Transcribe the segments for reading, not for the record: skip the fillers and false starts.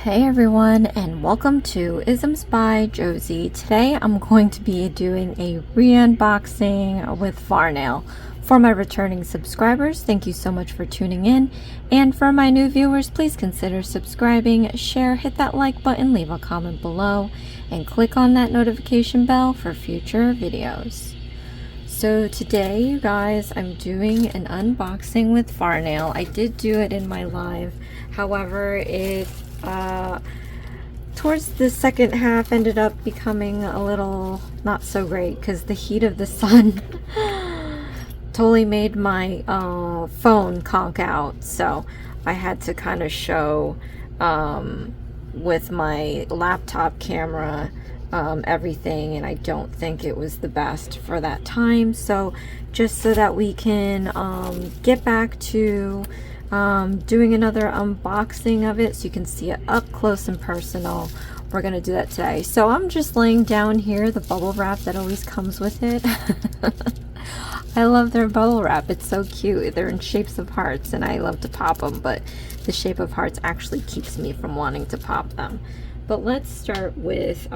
Hey everyone, and welcome to Isms by Josie. Today I'm going to be doing a re-unboxing with Varnail. For my returning subscribers, thank you so much for tuning in. And for my new viewers, please consider subscribing, share, hit that like button, leave a comment below, and click on that notification bell for future videos. So today, you guys, I'm doing an unboxing with Varnail. I did do it in my live, however, it towards the second half ended up becoming a little not so great because the heat of the sun totally made my phone conk out, so I had to kind of show with my laptop camera everything, and I don't think it was the best for that time. So just so that we can get back to doing another unboxing of it so you can see it up close and personal, we're gonna do that today. So I'm just laying down here the bubble wrap that always comes with it. I love their bubble wrap, it's so cute. They're in shapes of hearts and I love to pop them, but the shape of hearts actually keeps me from wanting to pop them. But let's start with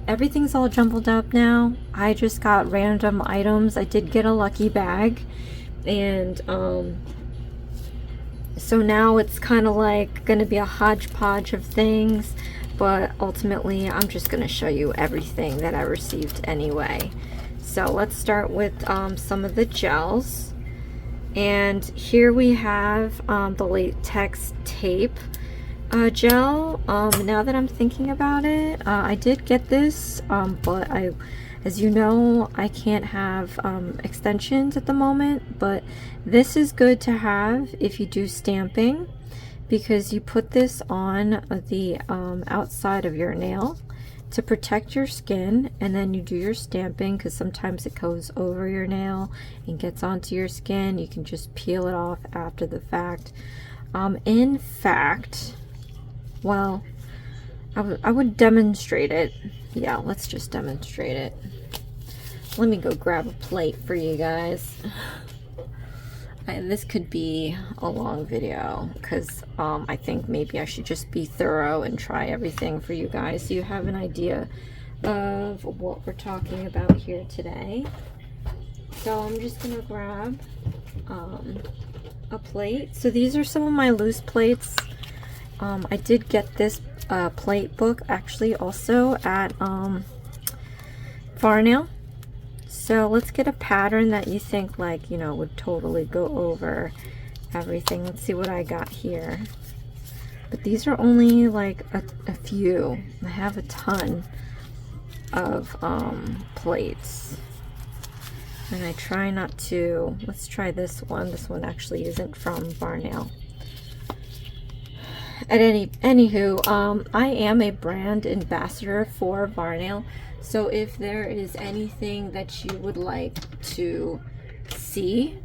everything's all jumbled up now. I just got random items. I did get a lucky bag, and so now it's kind of like going to be a hodgepodge of things, but ultimately I'm just going to show you everything that I received anyway. So let's start with some of the gels. And here we have the latex tape gel. Now that I'm thinking about it, I did get this, but as you know, I can't have extensions at the moment, but this is good to have if you do stamping, because you put this on the outside of your nail to protect your skin, and then you do your stamping, because sometimes it goes over your nail and gets onto your skin. You can just peel it off after the fact. In fact, well, I would demonstrate it. Yeah, let's just demonstrate it. Let me go grab a plate for you guys. This could be a long video because I think maybe I should just be thorough and try everything for you guys so you have an idea of what we're talking about here today. So I'm just gonna grab a plate. So these are some of my loose plates. I did get this plate book actually also at Varnail. So let's get a pattern that you think, like, you know, would totally go over everything. Let's see what I got here. But these are only like a few. I have a ton of plates. And I try not to. Let's try this one. This one actually isn't from Varnail. Anywho, I am a brand ambassador for Varnail, so if there is anything that you would like to see,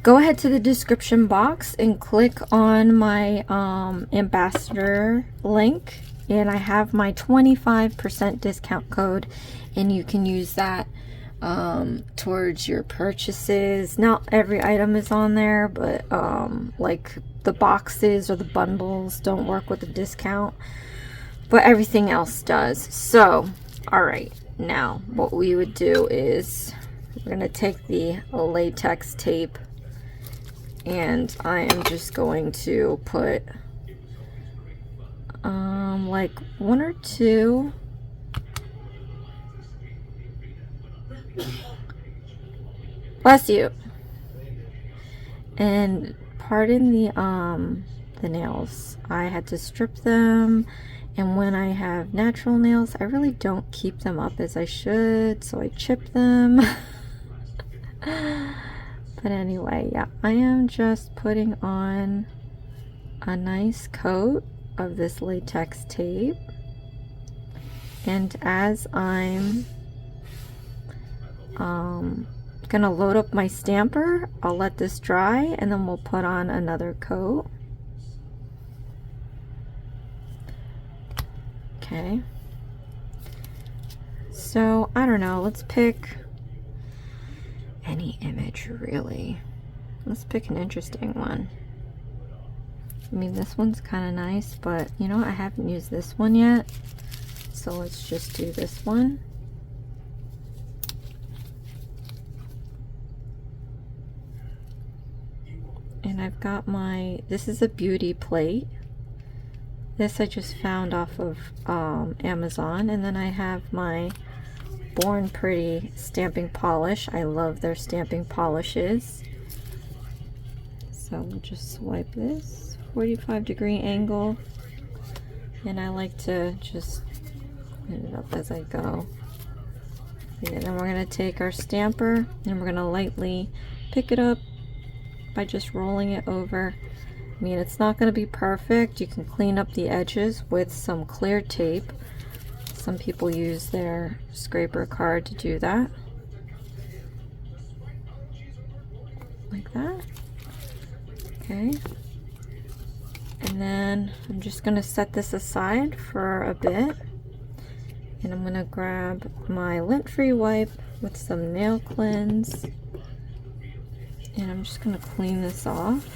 go ahead to the description box and click on my ambassador link, and I have my 25% discount code, and you can use that towards your purchases. Not every item is on there, but like the boxes or the bundles don't work with the discount, but everything else does. So all right, now what we would do is we're gonna take the latex tape, and I am just going to put like one or two. Bless you. And pardon the nails. I had to strip them, and when I have natural nails, I really don't keep them up as I should, so I chip them. But anyway, yeah, I am just putting on a nice coat of this latex tape, and as I'm gonna load up my stamper, I'll let this dry and then we'll put on another coat. Okay, so I don't know, let's pick any image really. Let's pick an interesting one. I mean, this one's kind of nice, but you know, I haven't used this one yet. So let's just do this one. And I've got my, this is a beauty plate. This I just found off of Amazon. And then I have my Born Pretty stamping polish. I love their stamping polishes. So we'll just swipe this 45-degree angle. And I like to just clean it up as I go. And then we're going to take our stamper and we're going to lightly pick it up by just rolling it over. I mean, it's not going to be perfect. You can clean up the edges with some clear tape. Some people use their scraper card to do that. Like that. Okay. And then I'm just going to set this aside for a bit. And I'm going to grab my lint-free wipe with some nail cleanse. And I'm just going to clean this off.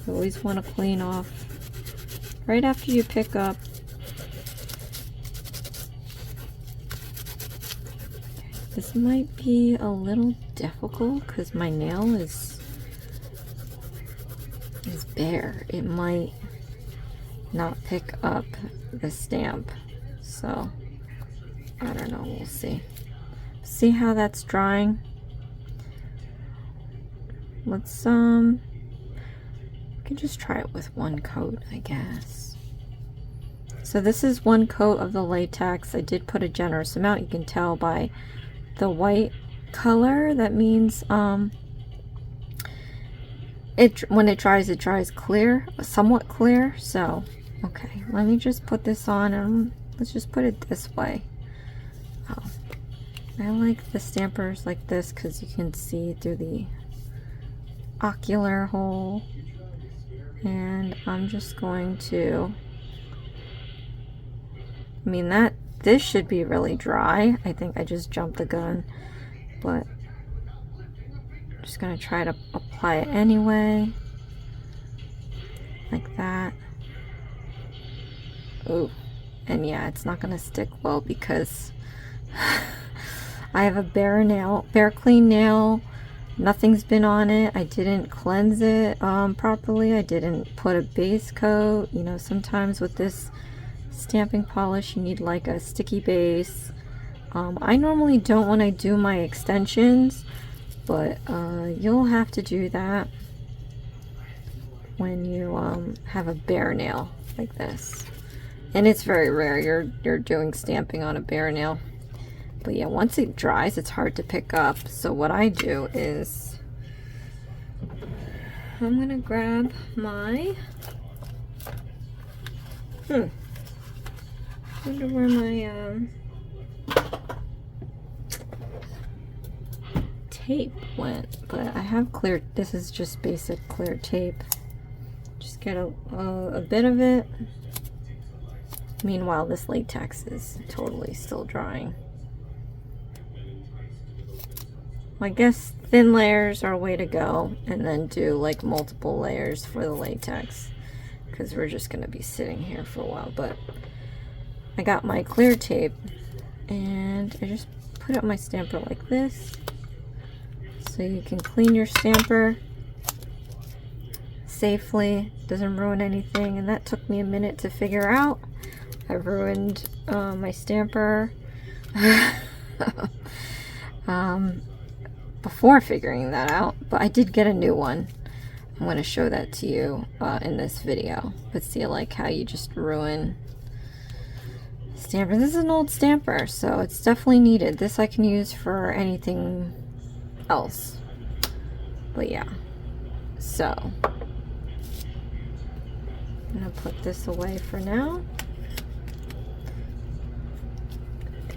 You always want to clean off right after you pick up. This might be a little difficult because my nail is bare. It might not pick up the stamp. So, I don't know. We'll see. See how that's drying? Let's we can just try it with one coat, I guess. So this is one coat of the latex. I did put a generous amount. You can tell by the white color. That means when it dries clear, somewhat clear. So okay, let me just put this on and let's just put it this way. Oh, I like the stampers like this because you can see through the ocular hole. And I'm just going to, I mean, this should be really dry. I think I just jumped the gun, but I'm just going to try to apply it anyway, like that. Ooh, and yeah, it's not going to stick well because I have a bare clean nail. Nothing's been on it. I didn't cleanse it properly. I didn't put a base coat. You know, sometimes with this stamping polish you need like a sticky base. I normally don't when I do my extensions, but you'll have to do that when you have a bare nail like this. And it's very rare you're doing stamping on a bare nail. But yeah, once it dries, it's hard to pick up. So what I do is I'm gonna grab my I wonder where my tape went, but I have clear, this is just basic clear tape. Just get a bit of it. Meanwhile, this latex is totally still drying. I guess thin layers are a way to go, and then do like multiple layers for the latex because we're just going to be sitting here for a while. But I got my clear tape and I just put up my stamper like this so you can clean your stamper safely, doesn't ruin anything. And that took me a minute to figure out. I ruined my stamper before figuring that out, but I did get a new one. I'm going to show that to you in this video. But see, like how you just ruin stamper. This is an old stamper, so it's definitely needed. This I can use for anything else. But yeah, so I'm going to put this away for now.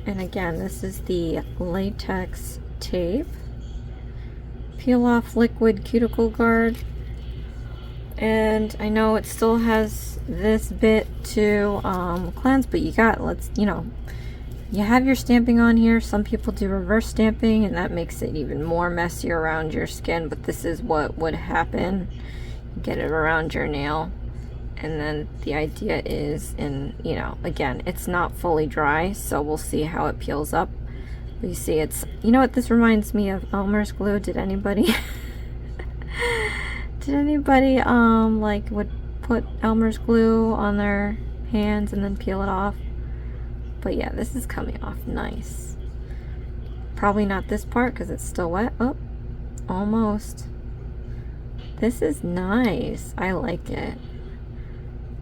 And again, this is the latex tape. Peel off liquid cuticle guard. And I know it still has this bit to cleanse, but you got, you have your stamping on here. Some people do reverse stamping and that makes it even more messy around your skin, but this is what would happen. Get it around your nail. And then the idea is, you know, again, it's not fully dry, so we'll see how it peels up. You see, it's, you know what this reminds me of? Elmer's glue. Did anybody like would put Elmer's glue on their hands and then peel it off? But yeah, this is coming off nice. Probably not this part because it's still wet. Oh, almost. This is nice. I like it.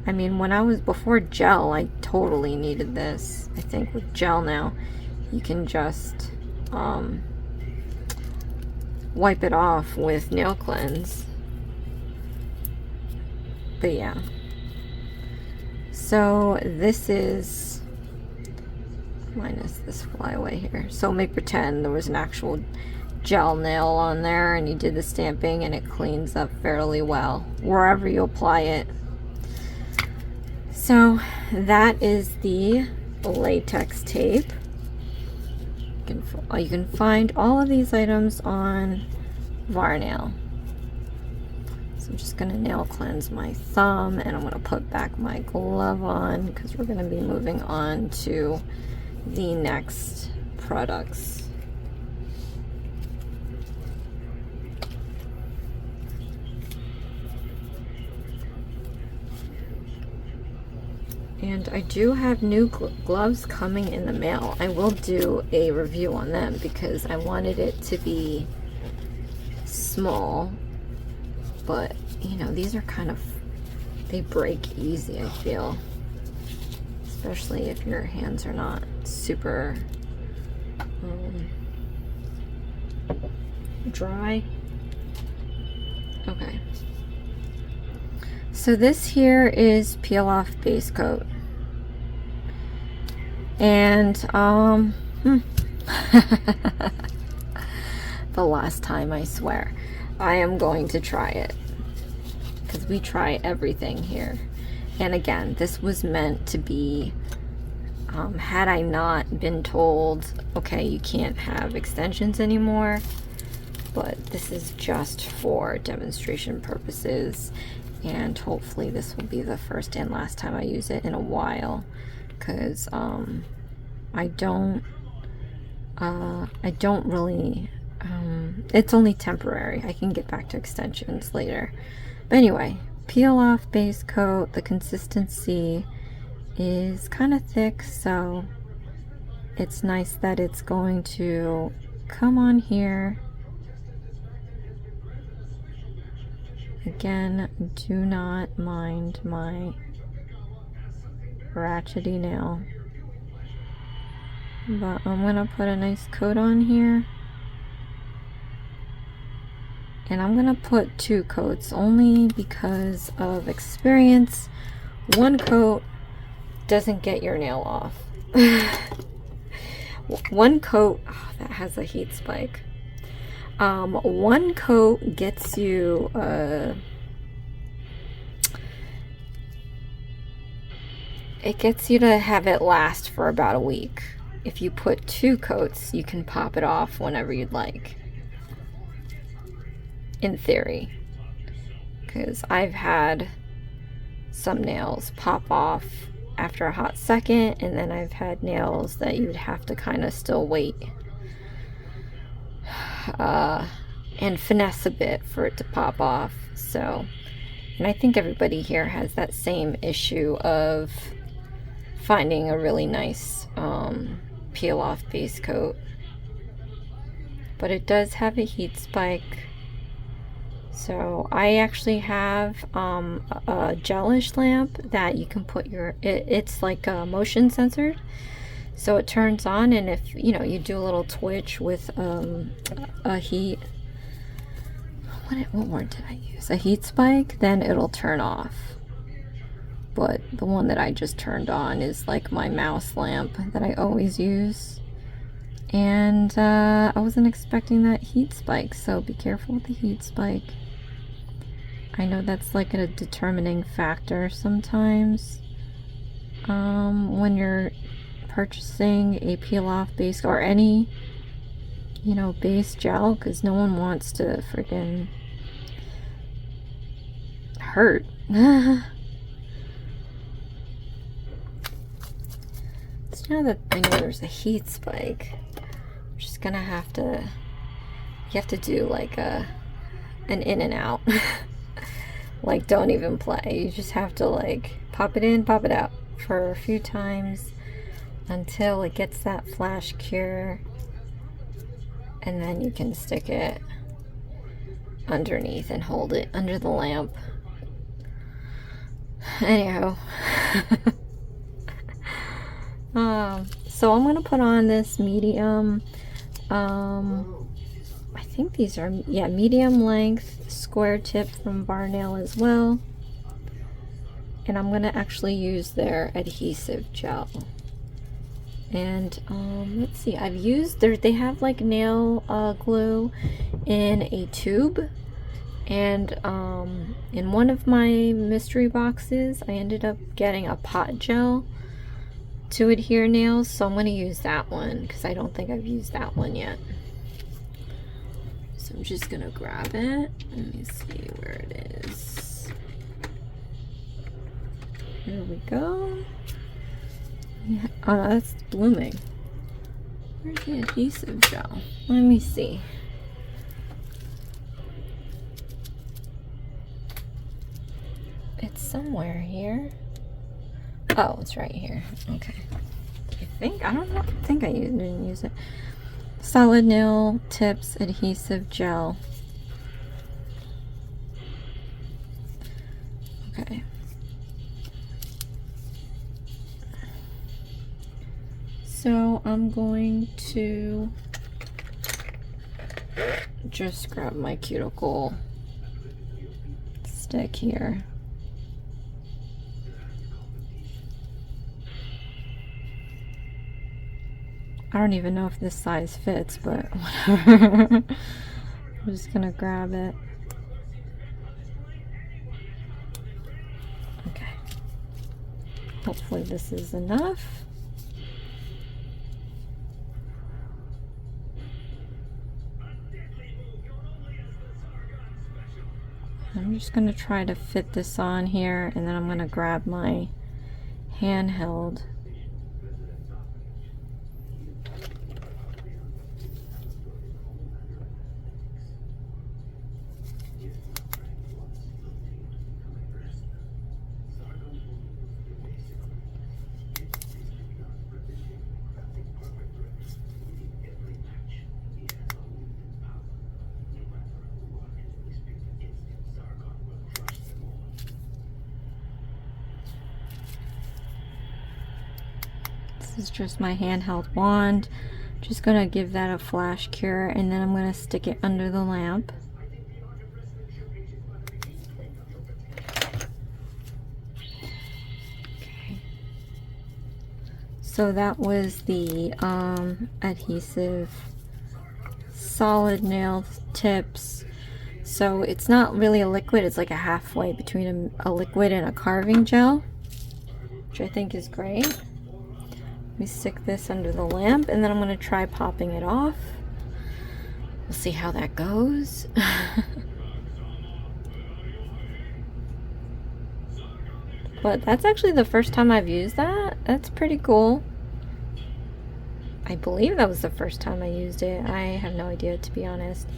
I mean, when I was before gel, I totally needed this. I think with gel now, you can just wipe it off with nail cleanse. But yeah. So this is minus this flyaway here. So make pretend there was an actual gel nail on there and you did the stamping and it cleans up fairly well wherever you apply it. So that is the latex tape. You can find all of these items on Varnail. So I'm just going to nail cleanse my thumb and I'm going to put back my glove on because we're going to be moving on to the next products. And I do have new gloves coming in the mail. I will do a review on them because I wanted it to be small. But, you know, these are kind of, they break easy, I feel. Especially if your hands are not super dry. Okay. So this here is peel off base coat. And the last time, I swear, I am going to try it because we try everything here. And again, this was meant to be, had I not been told, okay, you can't have extensions anymore, but this is just for demonstration purposes. And hopefully this will be the first and last time I use it in a while, because I don't really, it's only temporary. I can get back to extensions later. But anyway, peel off base coat. The consistency is kind of thick, so it's nice that it's going to come on here. Again, do not mind my ratchety nail, but I'm gonna put a nice coat on here, and I'm gonna put 2 coats only because of experience. 1 coat doesn't get your nail off. 1 coat, oh, that has a heat spike. 1 coat gets you it gets you to have it last for about a week. If you put 2 coats, you can pop it off whenever you'd like, in theory, because I've had some nails pop off after a hot second, and then I've had nails that you'd have to kind of still wait and finesse a bit for it to pop off. So, and I think everybody here has that same issue of finding a really nice peel off base coat. But it does have a heat spike. So I actually have a gelish lamp that you can put your, it's like motion censored. So it turns on, and if, you know, you do a little twitch with a heat, what word did I use? A heat spike, then it'll turn off. But the one that I just turned on is like my mouse lamp that I always use. And I wasn't expecting that heat spike, so be careful with the heat spike. I know that's like a determining factor sometimes when you're purchasing a peel off base or any, you know, base gel, because no one wants to freaking hurt. Now that I know there's a heat spike, I'm just gonna have to, you have to do like an in and out. Like, don't even play. You just have to like pop it in, pop it out for a few times until it gets that flash cure, and then you can stick it underneath and hold it under the lamp. Anyhow. So I'm gonna put on this medium, I think these are, yeah, medium length square tip from Varnail as well. And I'm gonna actually use their adhesive gel. And let's see, I've used they have like nail glue in a tube, and in one of my mystery boxes I ended up getting a pot gel to adhere nails, so I'm going to use that one because I don't think I've used that one yet. So I'm just going to grab it. Let me see where it is. Here we go. Yeah. Oh, no, that's blooming. Where's the adhesive gel? Let me see. It's somewhere here. Oh, it's right here. Okay. I think, I don't know. I think I didn't use it. Solid Nail Tips Adhesive Gel. Okay. So I'm going to just grab my cuticle stick here. I don't even know if this size fits, but whatever. I'm just gonna grab it. Okay. Hopefully this is enough. I'm just gonna try to fit this on here, and then I'm gonna grab my handheld. This is just my handheld wand. Just gonna give that a flash cure, and then I'm gonna stick it under the lamp. Okay. So that was the adhesive solid nail tips. So it's not really a liquid, it's like a halfway between a liquid and a carving gel, which I think is great. Let me stick this under the lamp, and then I'm going to try popping it off. We'll see how that goes. But that's actually the first time I've used that. That's pretty cool. I believe that was the first time I used it. I have no idea, to be honest.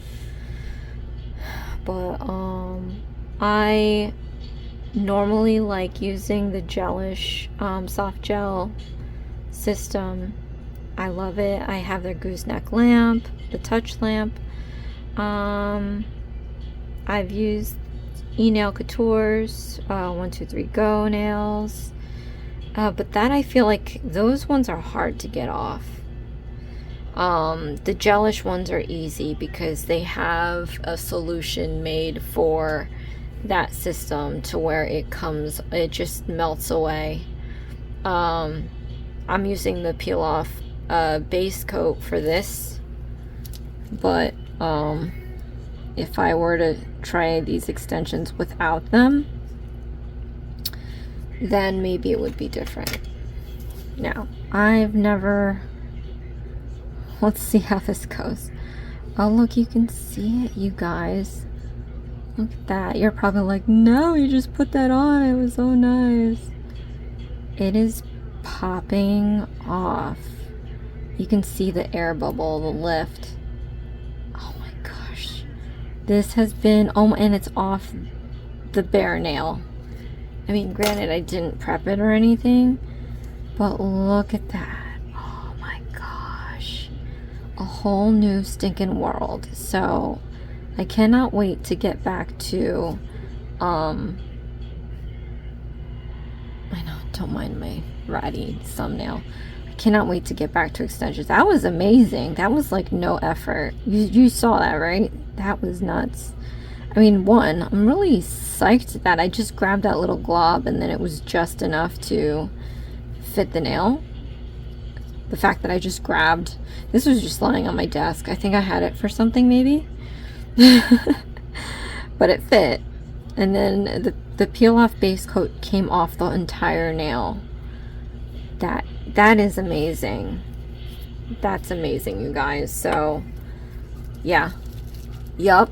But I normally like using the gelish soft gel system. I love it. I have their gooseneck lamp, the touch lamp. I've used E-Nail Couture's 123 Go nails, but that, I feel like those ones are hard to get off. The gelish ones are easy because they have a solution made for that system to where it just melts away. I'm using the peel off base coat for this, but if I were to try these extensions without them, then maybe it would be different. Now, I've never, let's see how this goes. Oh, look, you can see it, you guys. Look at that. You're probably like, no, you just put that on, it was so nice. It is popping off. You can see the air bubble, the lift. Oh my gosh. This has been, oh, and it's off the bare nail. I mean, granted, I didn't prep it or anything, but look at that. Oh my gosh. A whole new stinking world. So I cannot wait to get back to, I know, don't mind my ratty thumbnail. I cannot wait to get back to extensions. That was amazing. That was like no effort. You saw that, right? That was nuts. I mean, one, I'm really psyched that I just grabbed that little glob and then it was just enough to fit the nail. The fact that I just grabbed, this was just lying on my desk. I think I had it for something maybe. But it fit. And then the peel off base coat came off the entire nail. That is amazing. That's amazing, you guys. So yeah. Yup.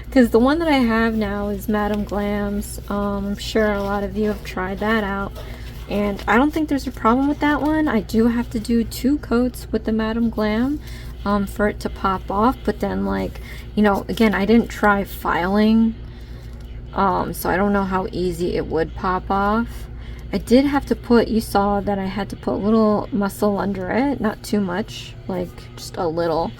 Because the one that I have now is Madame Glam's. I'm sure a lot of you have tried that out. And I don't think there's a problem with that one. I do have to do 2 coats with the Madame Glam for it to pop off. But then, like, you know, again, I didn't try filing. So I don't know how easy it would pop off. I did have to put, you saw that I had to put a little muscle under it. Not too much, like just a little.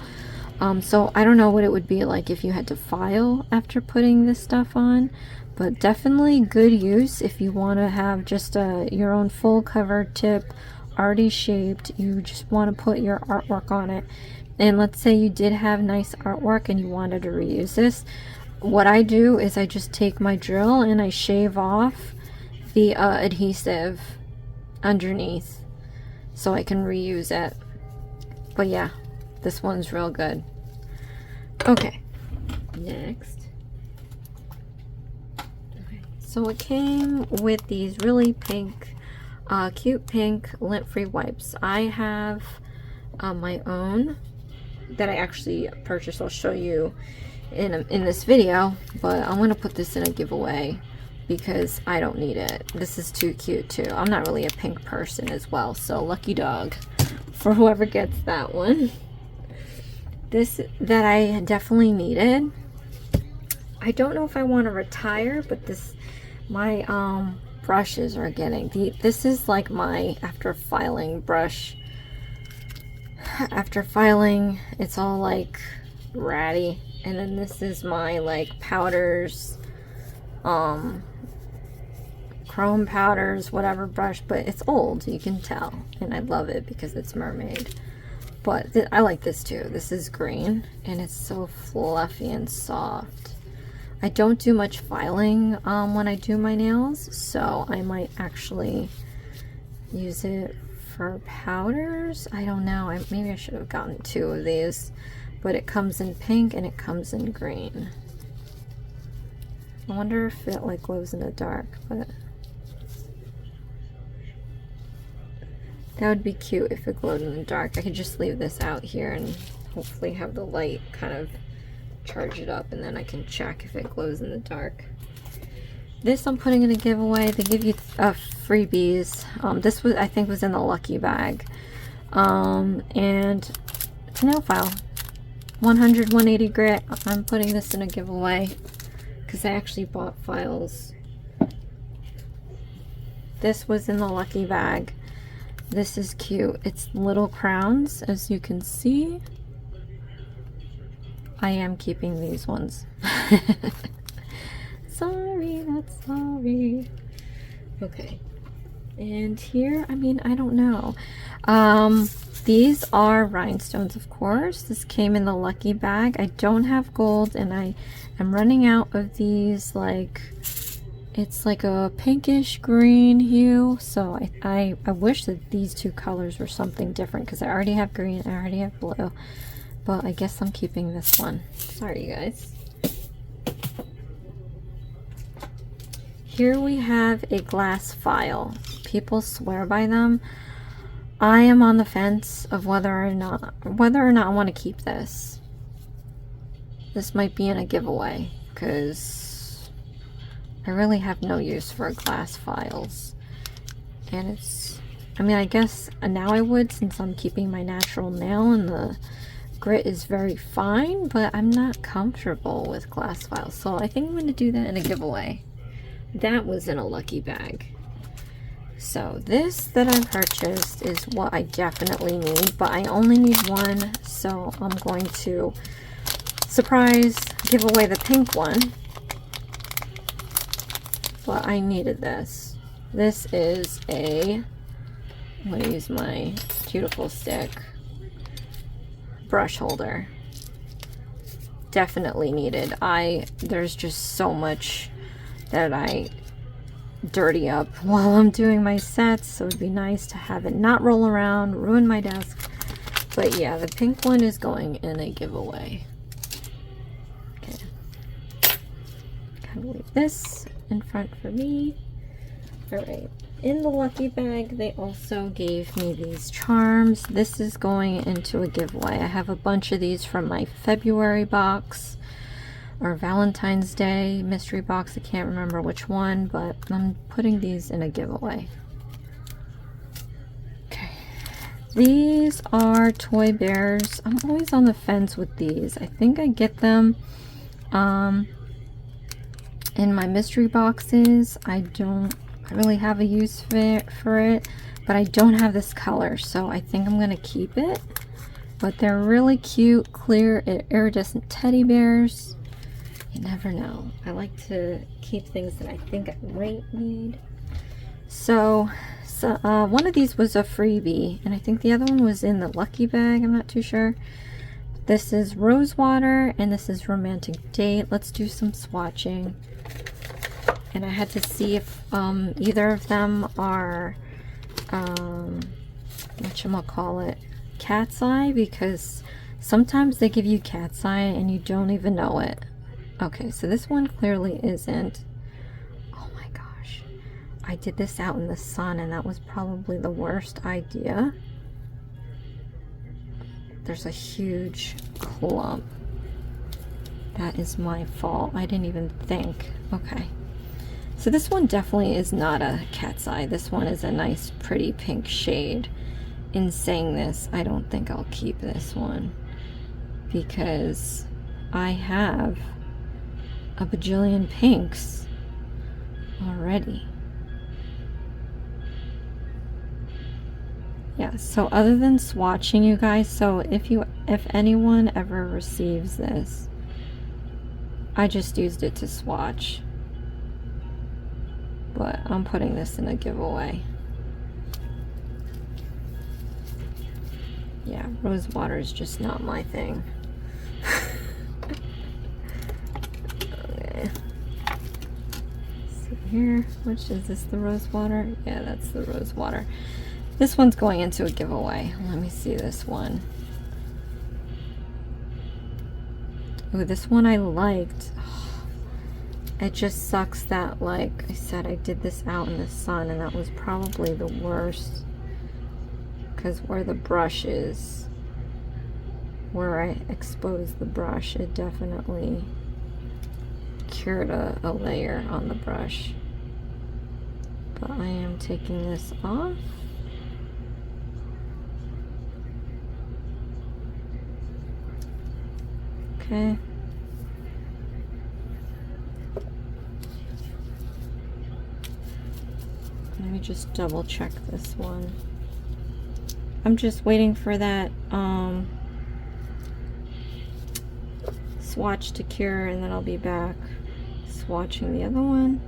So I don't know what it would be like if you had to file after putting this stuff on, but definitely good use if you want to have just your own full cover tip already shaped. You just want to put your artwork on it, and let's say you did have nice artwork and you wanted to reuse this. What I do is I just take my drill and I shave off the adhesive underneath so I can reuse it. But yeah, this one's real good. Okay, next. Okay, so it came with these really pink, cute pink lint-free wipes. I have my own that I actually purchased. I'll show you in this video, but I'm gonna put this in a giveaway because I don't need it. This is too cute too. I'm not really a pink person as well, so lucky dog for whoever gets that one. This that I definitely needed. I don't know if I want to retire, but this, my brushes are getting, this is like my after filing brush. After filing, it's all like ratty. And then this is my like powders, chrome powders, whatever brush, but it's old, you can tell, and I love it because it's mermaid. But I like this too. This is green and it's so fluffy and soft. I don't do much filing when I do my nails, so I might actually use it for powders. I don't know. Maybe I should have gotten 2 of these, but it comes in pink and it comes in green. I wonder if it like glows in the dark, but that would be cute if it glowed in the dark. I could just leave this out here and hopefully have the light kind of charge it up, and then I can check if it glows in the dark. This I'm putting in a giveaway. They give you freebies. This was, I think, was in the lucky bag. And it's a nail file. 100, 180 grit. I'm putting this in a giveaway because I actually bought files. This was in the lucky bag. This is cute. It's little crowns, as you can see. I am keeping these ones. Sorry, not sorry. Okay. And here, I mean, I don't know. These are rhinestones, of course. This came in the lucky bag. I don't have gold, and I am running out of these, like, it's like a pinkish green hue. So I wish that these 2 colors were something different, because I already have green, I already have blue. But I guess I'm keeping this one. Sorry, you guys. Here we have a glass file. People swear by them. I am on the fence of whether or not I want to keep this. This might be in a giveaway because I really have no use for glass files. And it's, I mean, I guess now I would, since I'm keeping my natural nail and the grit is very fine, but I'm not comfortable with glass files. So I think I'm going to do that in a giveaway. That was in a lucky bag. So this that I purchased is what I definitely need, but I only need one. So I'm going to surprise give away the pink one. But I needed this. This is a, I'm going to use my beautiful stick brush holder. Definitely needed. There's just so much that I dirty up while I'm doing my sets, so it'd be nice to have it not roll around, ruin my desk. But yeah, the pink one is going in a giveaway. Okay. Kind of leave this in front for me. Alright, in the lucky bag they also gave me these charms. This is going into a giveaway. I have a bunch of these from my February box or Valentine's Day mystery box. I can't remember which one, but I'm putting these in a giveaway. Okay, these are toy bears. I'm always on the fence with these. I think I get them in my mystery boxes. I don't really have a use for it, but I don't have this color, so I think I'm gonna keep it. But they're really cute, clear, iridescent teddy bears. You never know. I like to keep things that I think I might need. So one of these was a freebie, and I think the other one was in the lucky bag. I'm not too sure. This is Rose Water, and this is Romantic Date. Let's do some swatching. And I had to see if either of them are, whatchamacallit, cat's eye, because sometimes they give you cat's eye and you don't even know it. Okay, so this one clearly isn't. Oh my gosh. I did this out in the sun and that was probably the worst idea. There's a huge clump. That is my fault. I didn't even think. Okay. So this one definitely is not a cat's eye. This one is a nice pretty pink shade. In saying this, I don't think I'll keep this one because I have a bajillion pinks already. Yeah, so other than swatching, you guys, so if anyone ever receives this, I just used it to swatch. But I'm putting this in a giveaway. Yeah, rose water is just not my thing. Okay. See here, which is this, the rose water? Yeah, that's the rose water. This one's going into a giveaway. Let me see this one. Ooh, this one I liked. It just sucks that, like I said, I did this out in the sun and that was probably the worst, because where the brush is, where I exposed the brush, it definitely cured a layer on the brush. But I am taking this off. Okay. Let me just double check this one. I'm just waiting for that swatch to cure and then I'll be back swatching the other one.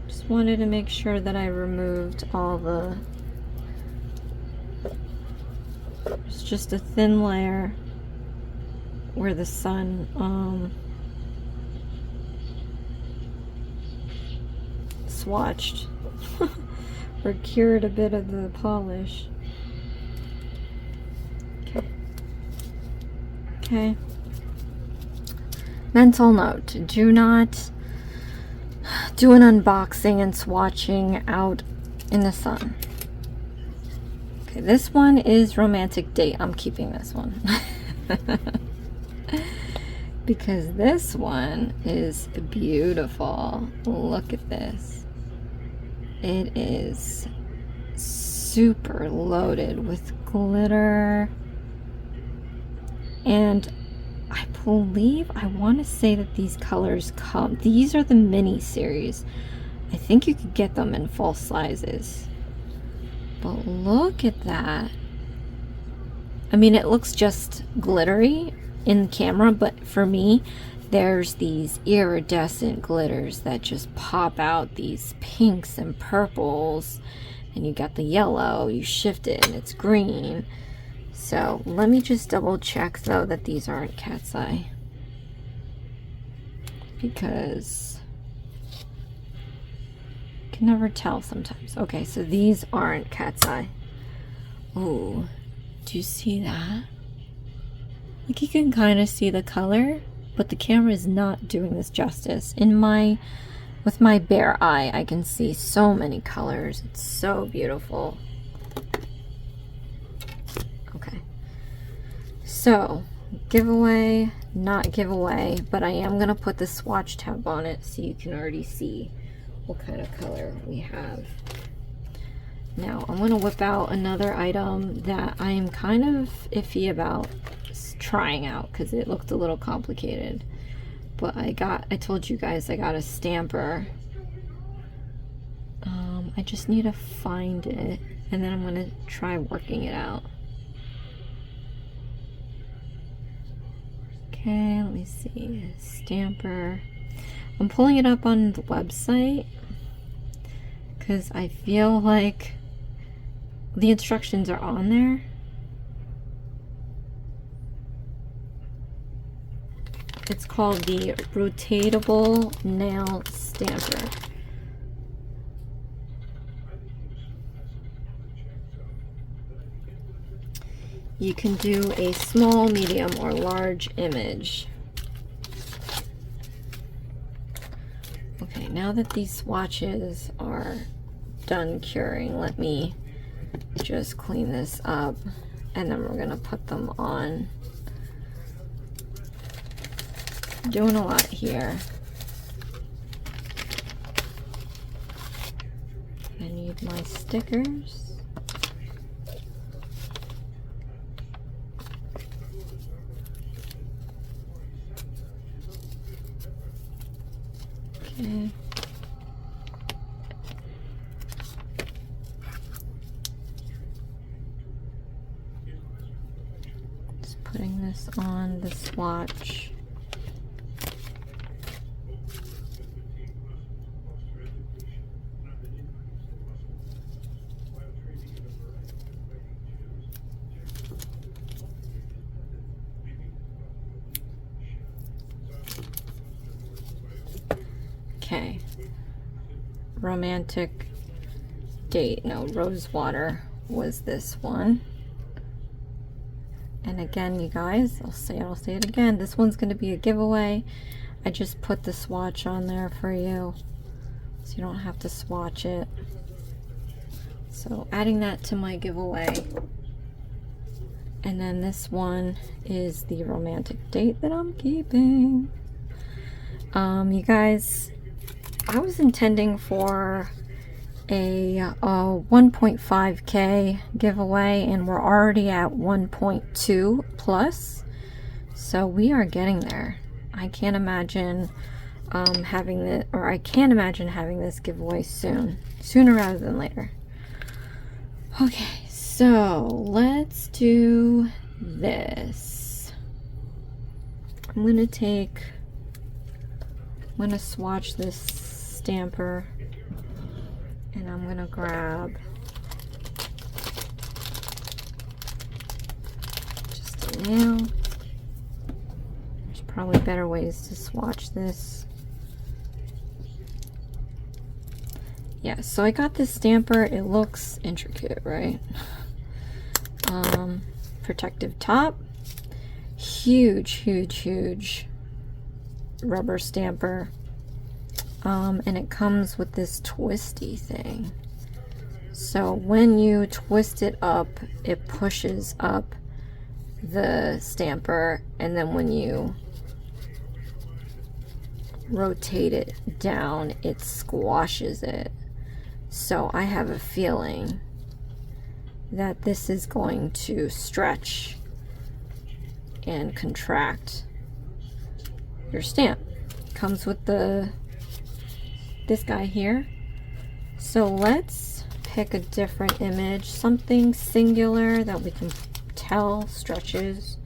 Just wanted to make sure that I removed all the, it's just a thin layer where the sun swatched or cured a bit of the polish. Okay. Mental note, do not do an unboxing and swatching out in the sun. Okay, this one is Romantic Date. I'm keeping this one. Because this one is beautiful. Look at this. It is super loaded with glitter. And I believe, I want to say that these colors come, these are the mini series. I think you could get them in full sizes. But look at that. I mean, it looks just glittery in camera, but for me, there's these iridescent glitters that just pop out, these pinks and purples, and you got the yellow, you shift it and it's green. So let me just double check though that these aren't cat's eye, because you can never tell sometimes. Okay, so these aren't cat's eye. Ooh, do you see that? Like, you can kind of see the color, but the camera is not doing this justice. With my bare eye, I can see so many colors. It's so beautiful. Okay. So, giveaway, not giveaway, but I am going to put the swatch tab on it so you can already see what kind of color we have. Now, I'm going to whip out another item that I am kind of iffy about trying out because it looked a little complicated. But I told you guys I got a stamper. I just need to find it, and then I'm going to try working it out. Okay, let me see. Stamper. I'm pulling it up on the website because I feel like the instructions are on there. It's called the rotatable nail stamper. You can do a small, medium, or large image. Okay, now that these swatches are done curing, let me just clean this up, and then we're gonna put them on. Doing a lot here. I need my stickers. Okay. Just putting this on the swatch. Okay, romantic date, no, rose water was this one. And again, you guys, I'll say it again, this one's going to be a giveaway. I just put the swatch on there for you, so you don't have to swatch it. So adding that to my giveaway. And then this one is the romantic date that I'm keeping. You guys, I was intending for a 1.5K giveaway, and we're already at 1.2 plus, so we are getting there. I can't imagine having this giveaway sooner rather than later. Okay, so let's do this. I'm gonna swatch this stamper, and I'm gonna grab just a nail. There's probably better ways to swatch this. Yeah, so I got this stamper. It looks intricate, right? Protective top, huge rubber stamper, and it comes with this twisty thing, so when you twist it up, it pushes up the stamper, and then when you rotate it down, it squashes it. So I have a feeling that this is going to stretch and contract your stamp. Comes with this guy here. So let's pick a different image, something singular that we can tell stretches.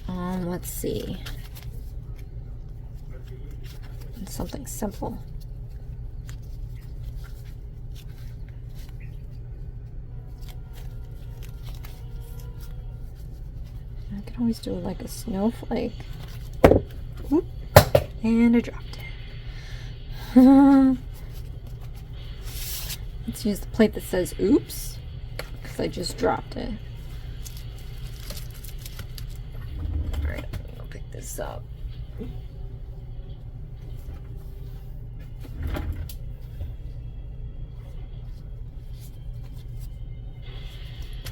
Let's see. Something simple. I can always do like a snowflake. Oop, and I dropped it. Let's use the plate that says oops, because I just dropped it. Alright, I'll pick this up.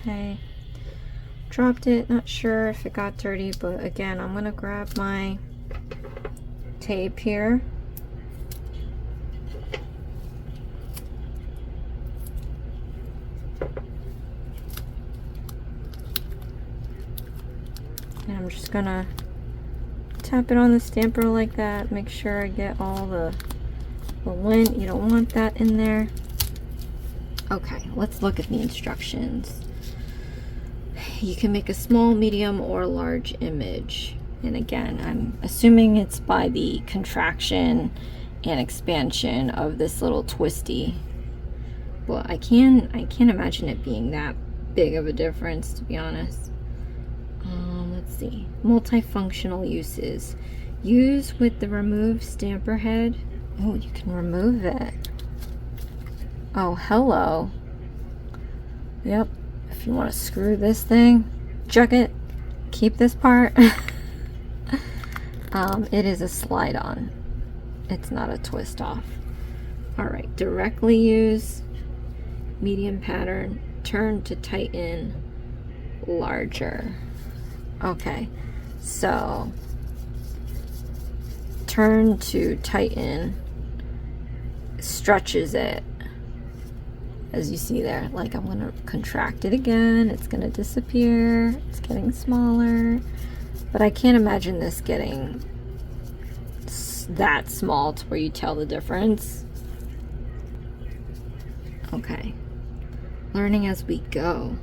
Okay, dropped it, not sure if it got dirty, but again, I'm gonna grab my tape here. And I'm just gonna tap it on the stamper like that, make sure I get all the lint. You don't want that in there. Okay, let's look at the instructions. You can make a small, medium, or large image. And again, I'm assuming it's by the contraction and expansion of this little twisty. Well, I can't imagine it being that big of a difference, to be honest. Let's see. Multifunctional uses. Use with the remove stamper head. Oh, you can remove it. Oh, hello. Yep. If you want to screw this thing, chuck it, keep this part. It is a slide on. It's not a twist off. Alright, directly use, medium pattern, turn to tighten, larger. Okay, so turn to tighten stretches it. As you see there, like I'm gonna contract it again, it's gonna disappear, it's getting smaller, but I can't imagine this getting that small to where you tell the difference. Okay, learning as we go.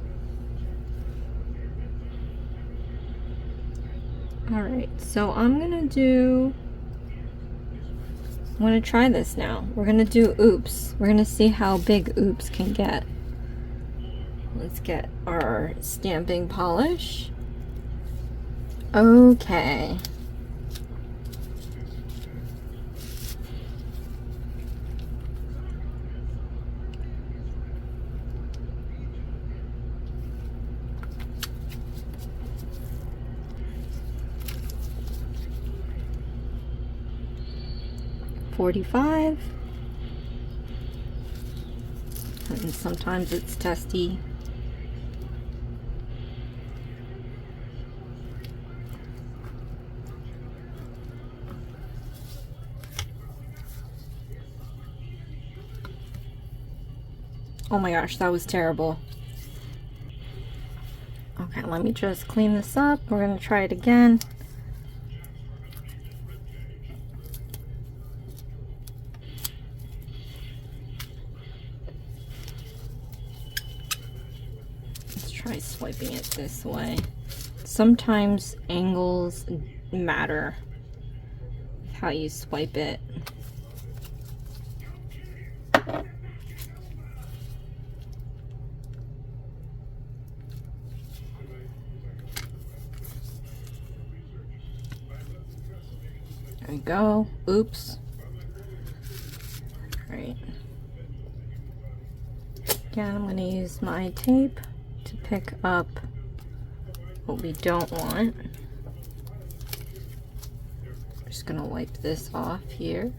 Alright, so I'm gonna try this now. We're gonna do oops. We're gonna see how big oops can get. Let's get our stamping polish. Okay. $45. And sometimes it's testy. Oh my gosh, that was terrible. Okay, let me just clean this up. We're gonna try it again. Try swiping it this way. Sometimes angles matter how you swipe it. There we go. Oops. All right. Again, I'm going to use my tape to pick up what we don't want. I'm just going to wipe this off here.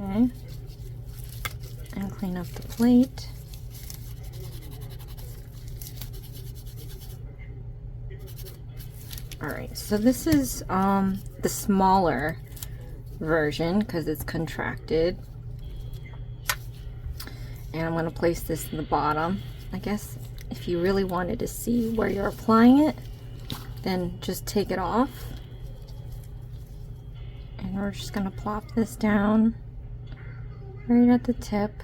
Okay. And clean up the plate. Alright, so this is the smaller version because it's contracted. And I'm going to place this in the bottom. I guess if you really wanted to see where you're applying it, then just take it off. And we're just going to plop this down right at the tip.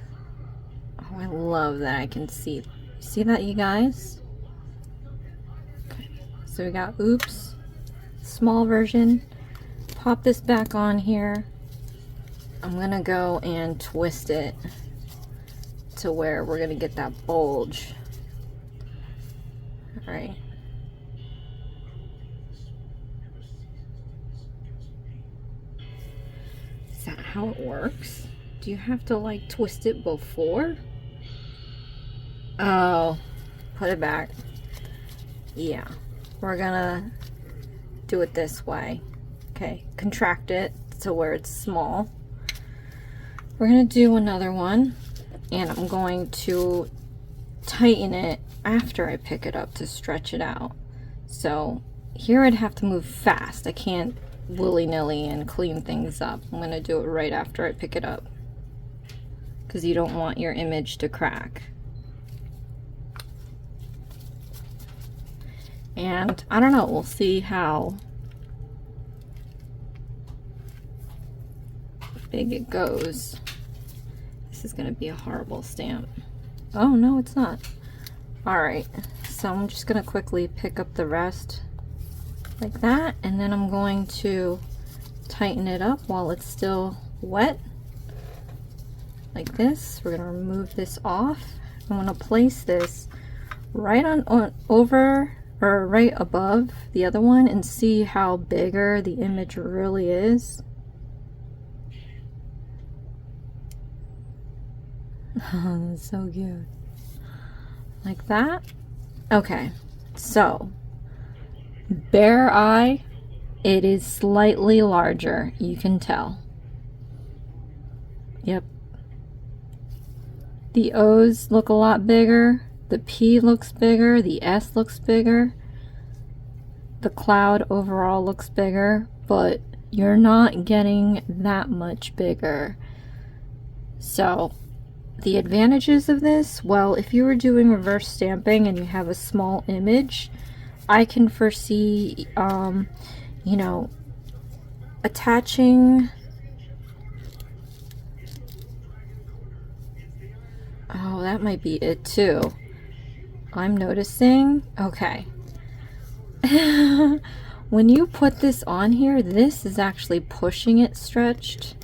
Oh, I love that I can see. See that, you guys? Okay, so we got oops, small version. Pop this back on here. I'm going to go and twist it to where we're going to get that bulge. All right. Is that how it works? Do you have to like twist it before? Oh, put it back. Yeah, we're gonna do it this way. Okay, contract it to where it's small. We're gonna do another one, and I'm going to tighten it after I pick it up to stretch it out. So here I'd have to move fast. I can't willy-nilly and clean things up. I'm gonna do it right after I pick it up because you don't want your image to crack. And I don't know, we'll see how big it goes. This is gonna be a horrible stamp. Oh no, it's not. All right, so I'm just gonna quickly pick up the rest like that, and then I'm going to tighten it up while it's still wet like this. We're gonna remove this off. I'm gonna place this right on over or right above the other one and see how bigger the image really is. Oh, that's so cute. Like that. Okay, so bare eye, it is slightly larger, you can tell. Yep. The O's look a lot bigger, the P looks bigger, the S looks bigger, the cloud overall looks bigger, but you're not getting that much bigger. So the advantages of this, well, if you were doing reverse stamping and you have a small image, I can foresee, you know, attaching. Oh, that might be it too. I'm noticing. Okay. When you put this on here, this is actually pushing it stretched.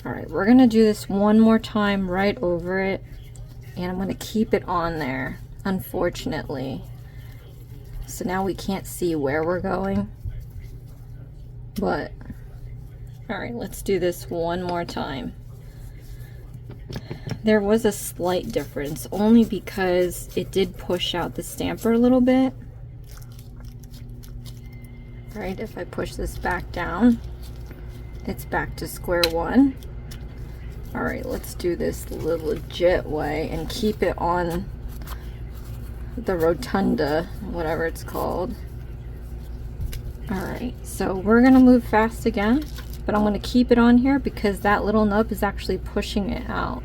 All right, we're gonna do this one more time right over it, and I'm gonna keep it on there, unfortunately. So now we can't see where we're going, but all right, let's do this one more time. There was a slight difference, only because it did push out the stamper a little bit. All right, if I push this back down, it's back to square one. All right, let's do this the legit way and keep it on the rotunda, whatever it's called. All right, so we're gonna move fast again, but I'm gonna keep it on here because that little nub is actually pushing it out.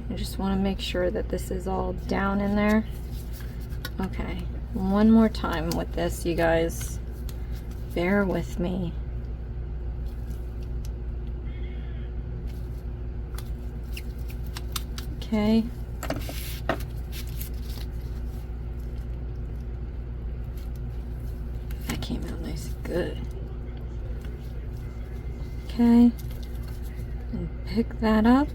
I just wanna make sure that this is all down in there. Okay, one more time with this, you guys. Bear with me. Okay. That came out nice and good. Okay. And pick that up.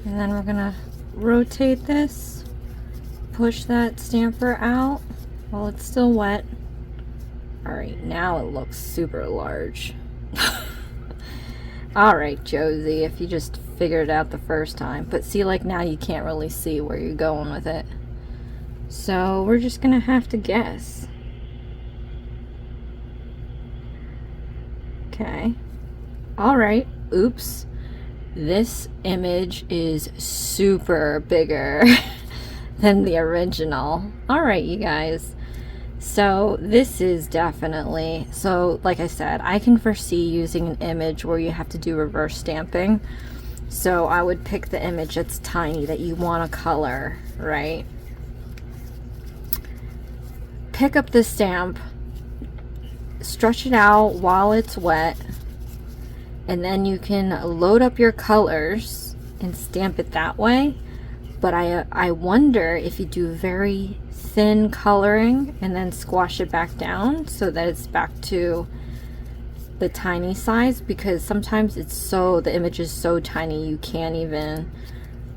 And then we're gonna rotate this, push that stamper out while it's still wet. All right, now it looks super large. All right, Josie, if you just figured it out the first time. But see, like now you can't really see where you're going with it. So we're just gonna have to guess. Okay. All right, oops. This image is super bigger than the original. All right, you guys. So this is definitely, so like I said, I can foresee using an image where you have to do reverse stamping. So I would pick the image that's tiny that you want to color, right? Pick up the stamp, stretch it out while it's wet, and then you can load up your colors and stamp it that way. But I wonder if you do very thin coloring and then squash it back down so that it's back to the tiny size, because sometimes it's so, the image is so tiny you can't even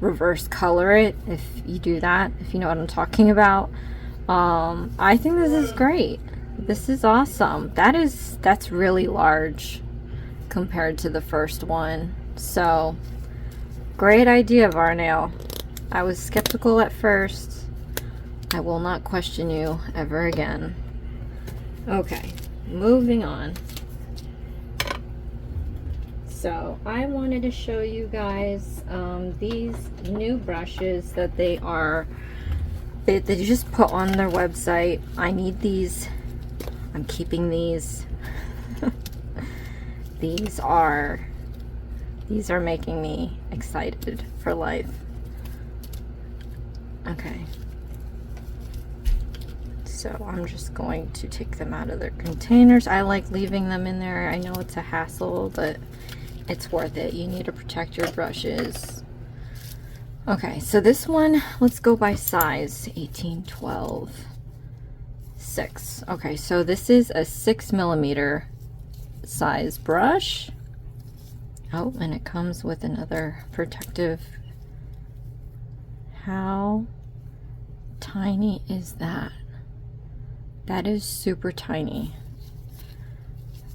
reverse color it if you do that, if you know what I'm talking about. I think this is great. This is awesome. That's really large compared to the first one. So great idea, Varnail. I was skeptical at first. I will not question you ever again. Okay, moving on. So I wanted to show you guys these new brushes that they just put on their website. I need these. I'm keeping these. These are making me excited for life. Okay. So I'm just going to take them out of their containers. I like leaving them in there. I know it's a hassle, but it's worth it. You need to protect your brushes. Okay, so this one, let's go by size. 18, 12, 6. Okay, so this is a 6mm size brush. Oh, and it comes with another protective. How tiny is that? That is super tiny.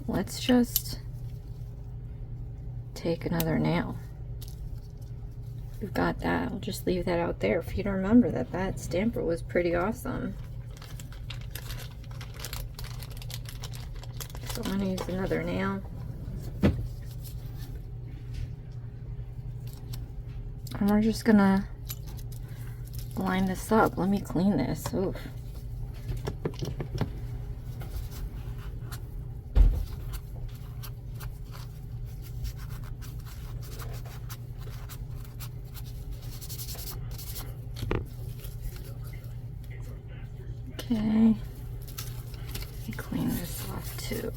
Let's just take another nail. We've got that. I'll just leave that out there for you to remember that that stamper was pretty awesome. So I'm going to use another nail. And we're just going to line this up. Let me clean this. Oof. Okay, let me clean this off too.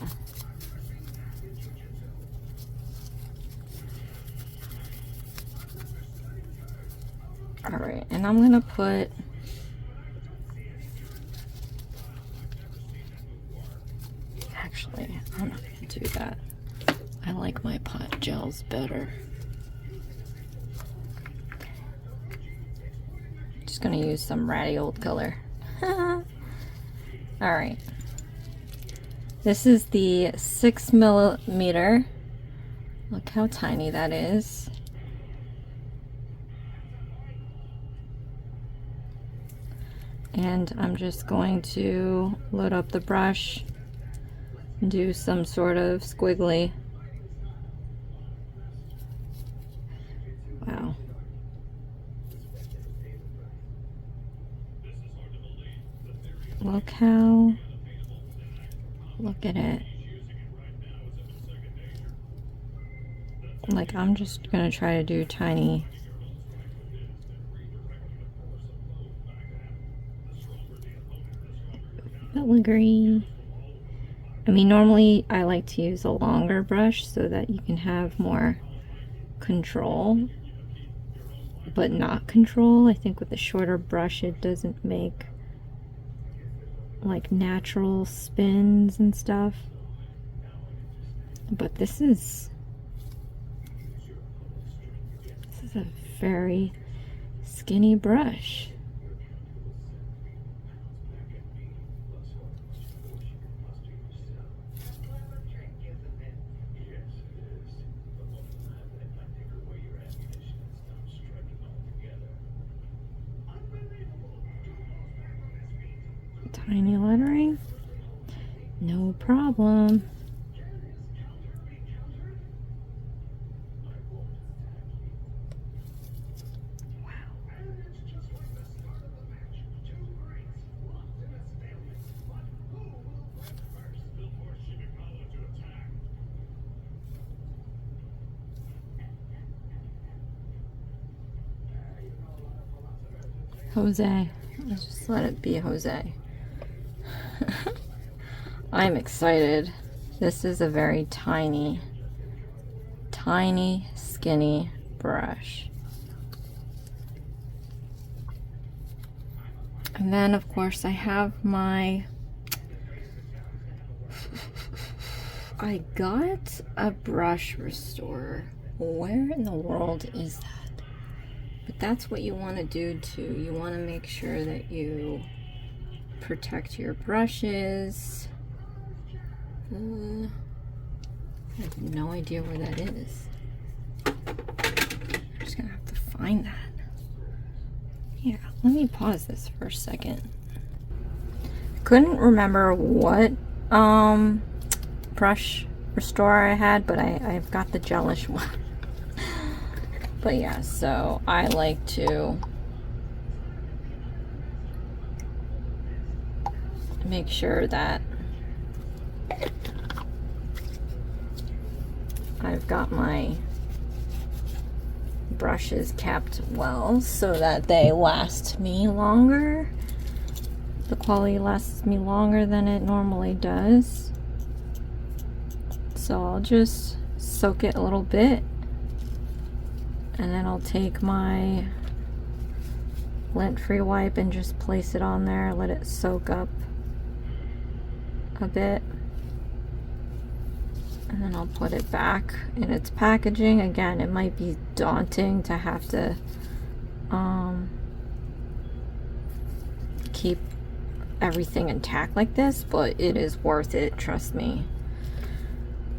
All right, and I'm gonna put actually, I'm not gonna do that. I like my pot gels better. Just gonna use some ratty old color. All right, this is the 6mm. Look how tiny that is. And I'm just going to load up the brush and do some sort of squiggly. Wow. Look at it. Like, I'm just gonna try to do tiny. Filigree. I mean, normally I like to use a longer brush so that you can have more control, but not control. I think with a shorter brush it doesn't make like natural spins and stuff. But this is a very skinny brush. Tiny lettering, no problem. Jose. Let's just let it be Jose. I'm excited. This is a very tiny, skinny brush. And then, of course, I have my... I got a brush restorer. Where in the world is that? But that's what you want to do too. You want to make sure that you protect your brushes. I have no idea where that is. I'm just gonna have to find that. Yeah, let me pause this for a second. Couldn't remember what brush restorer I had, but I've got the gelish one. But yeah, so I like to make sure that I've got my brushes kept well so that they last me longer. The quality lasts me longer than it normally does. So I'll just soak it a little bit, and then I'll take my lint-free wipe and just place it on there, let it soak up a bit, and then I'll put it back in its packaging. Again, it might be daunting to have to keep everything intact like this, but it is worth it, trust me.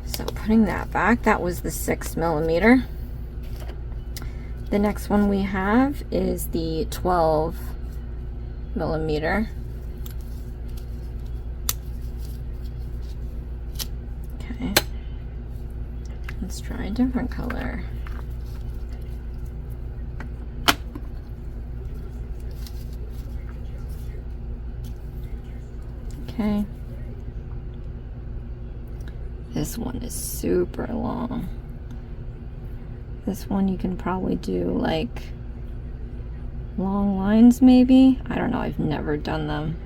So putting that back, that was the 6mm. The next one we have is the 12mm. Okay, let's try a different color. Okay. This one is super long. This one you can probably do like long lines maybe. I don't know, I've never done them.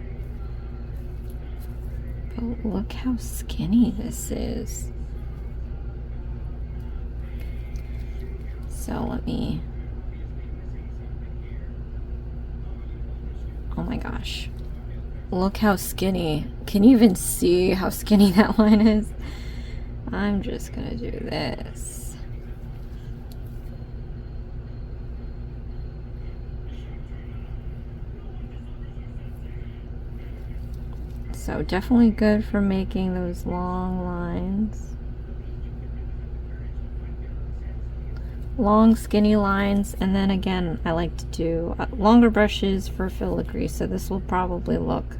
But look how skinny this is. So let me... Oh my gosh. Look how skinny. Can you even see how skinny that line is? I'm just gonna do this. So definitely good for making those long lines. Long skinny lines, and then again I like to do longer brushes for filigree, so this will probably look,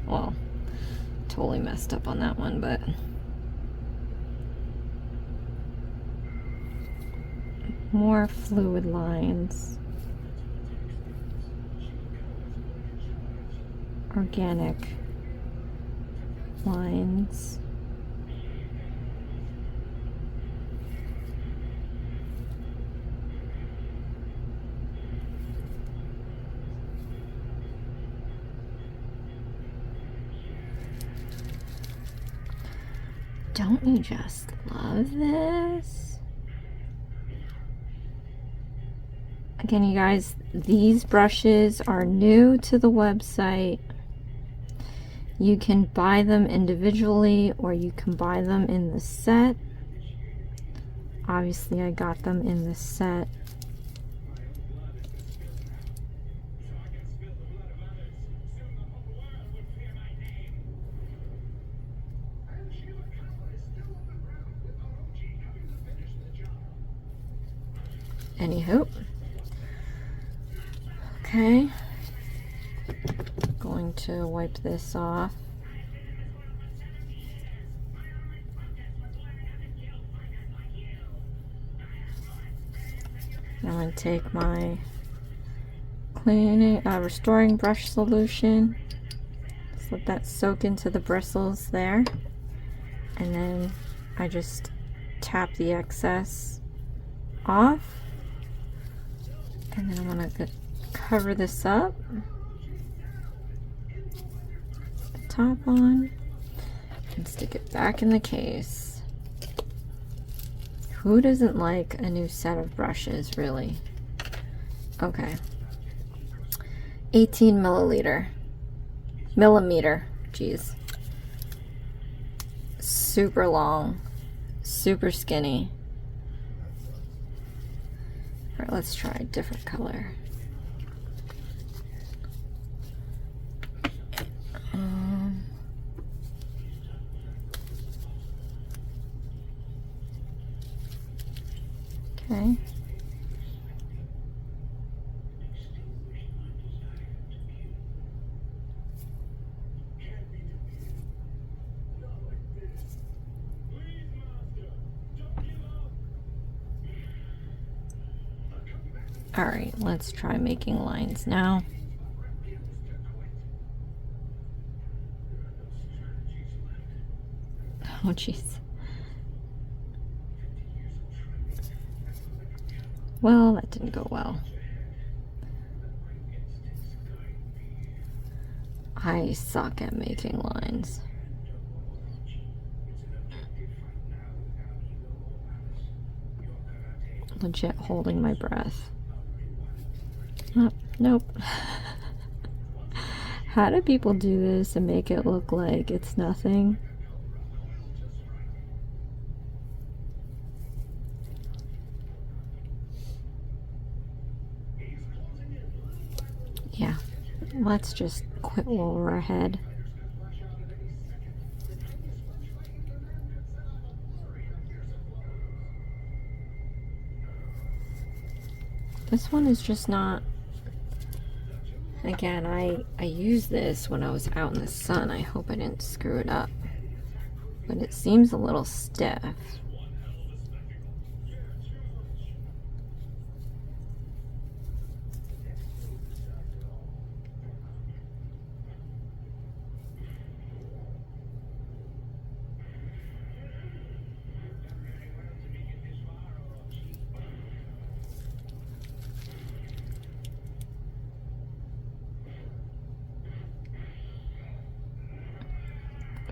well, totally messed up on that one, but more fluid lines, organic lines. Don't you just love this? Again, you guys, these brushes are new to the website. You can buy them individually or you can buy them in the set. Obviously, I got them in the set. Anywho, okay, going to wipe this off. I'm going to take my restoring brush solution, just let that soak into the bristles there, and then I just tap the excess off. And then I'm going to cover this up. The top on. And stick it back in the case. Who doesn't like a new set of brushes, really? Okay. 18 millimeter. Jeez. Super long. Super skinny. All right, let's try a different color. Okay. All right, let's try making lines now. Oh, jeez. Well, that didn't go well. I suck at making lines. Legit holding my breath. Oh, nope. How do people do this and make it look like it's nothing? Yeah, let's just quit while we're ahead. This one is just not... Again, I used this when I was out in the sun. I hope I didn't screw it up. But it seems a little stiff.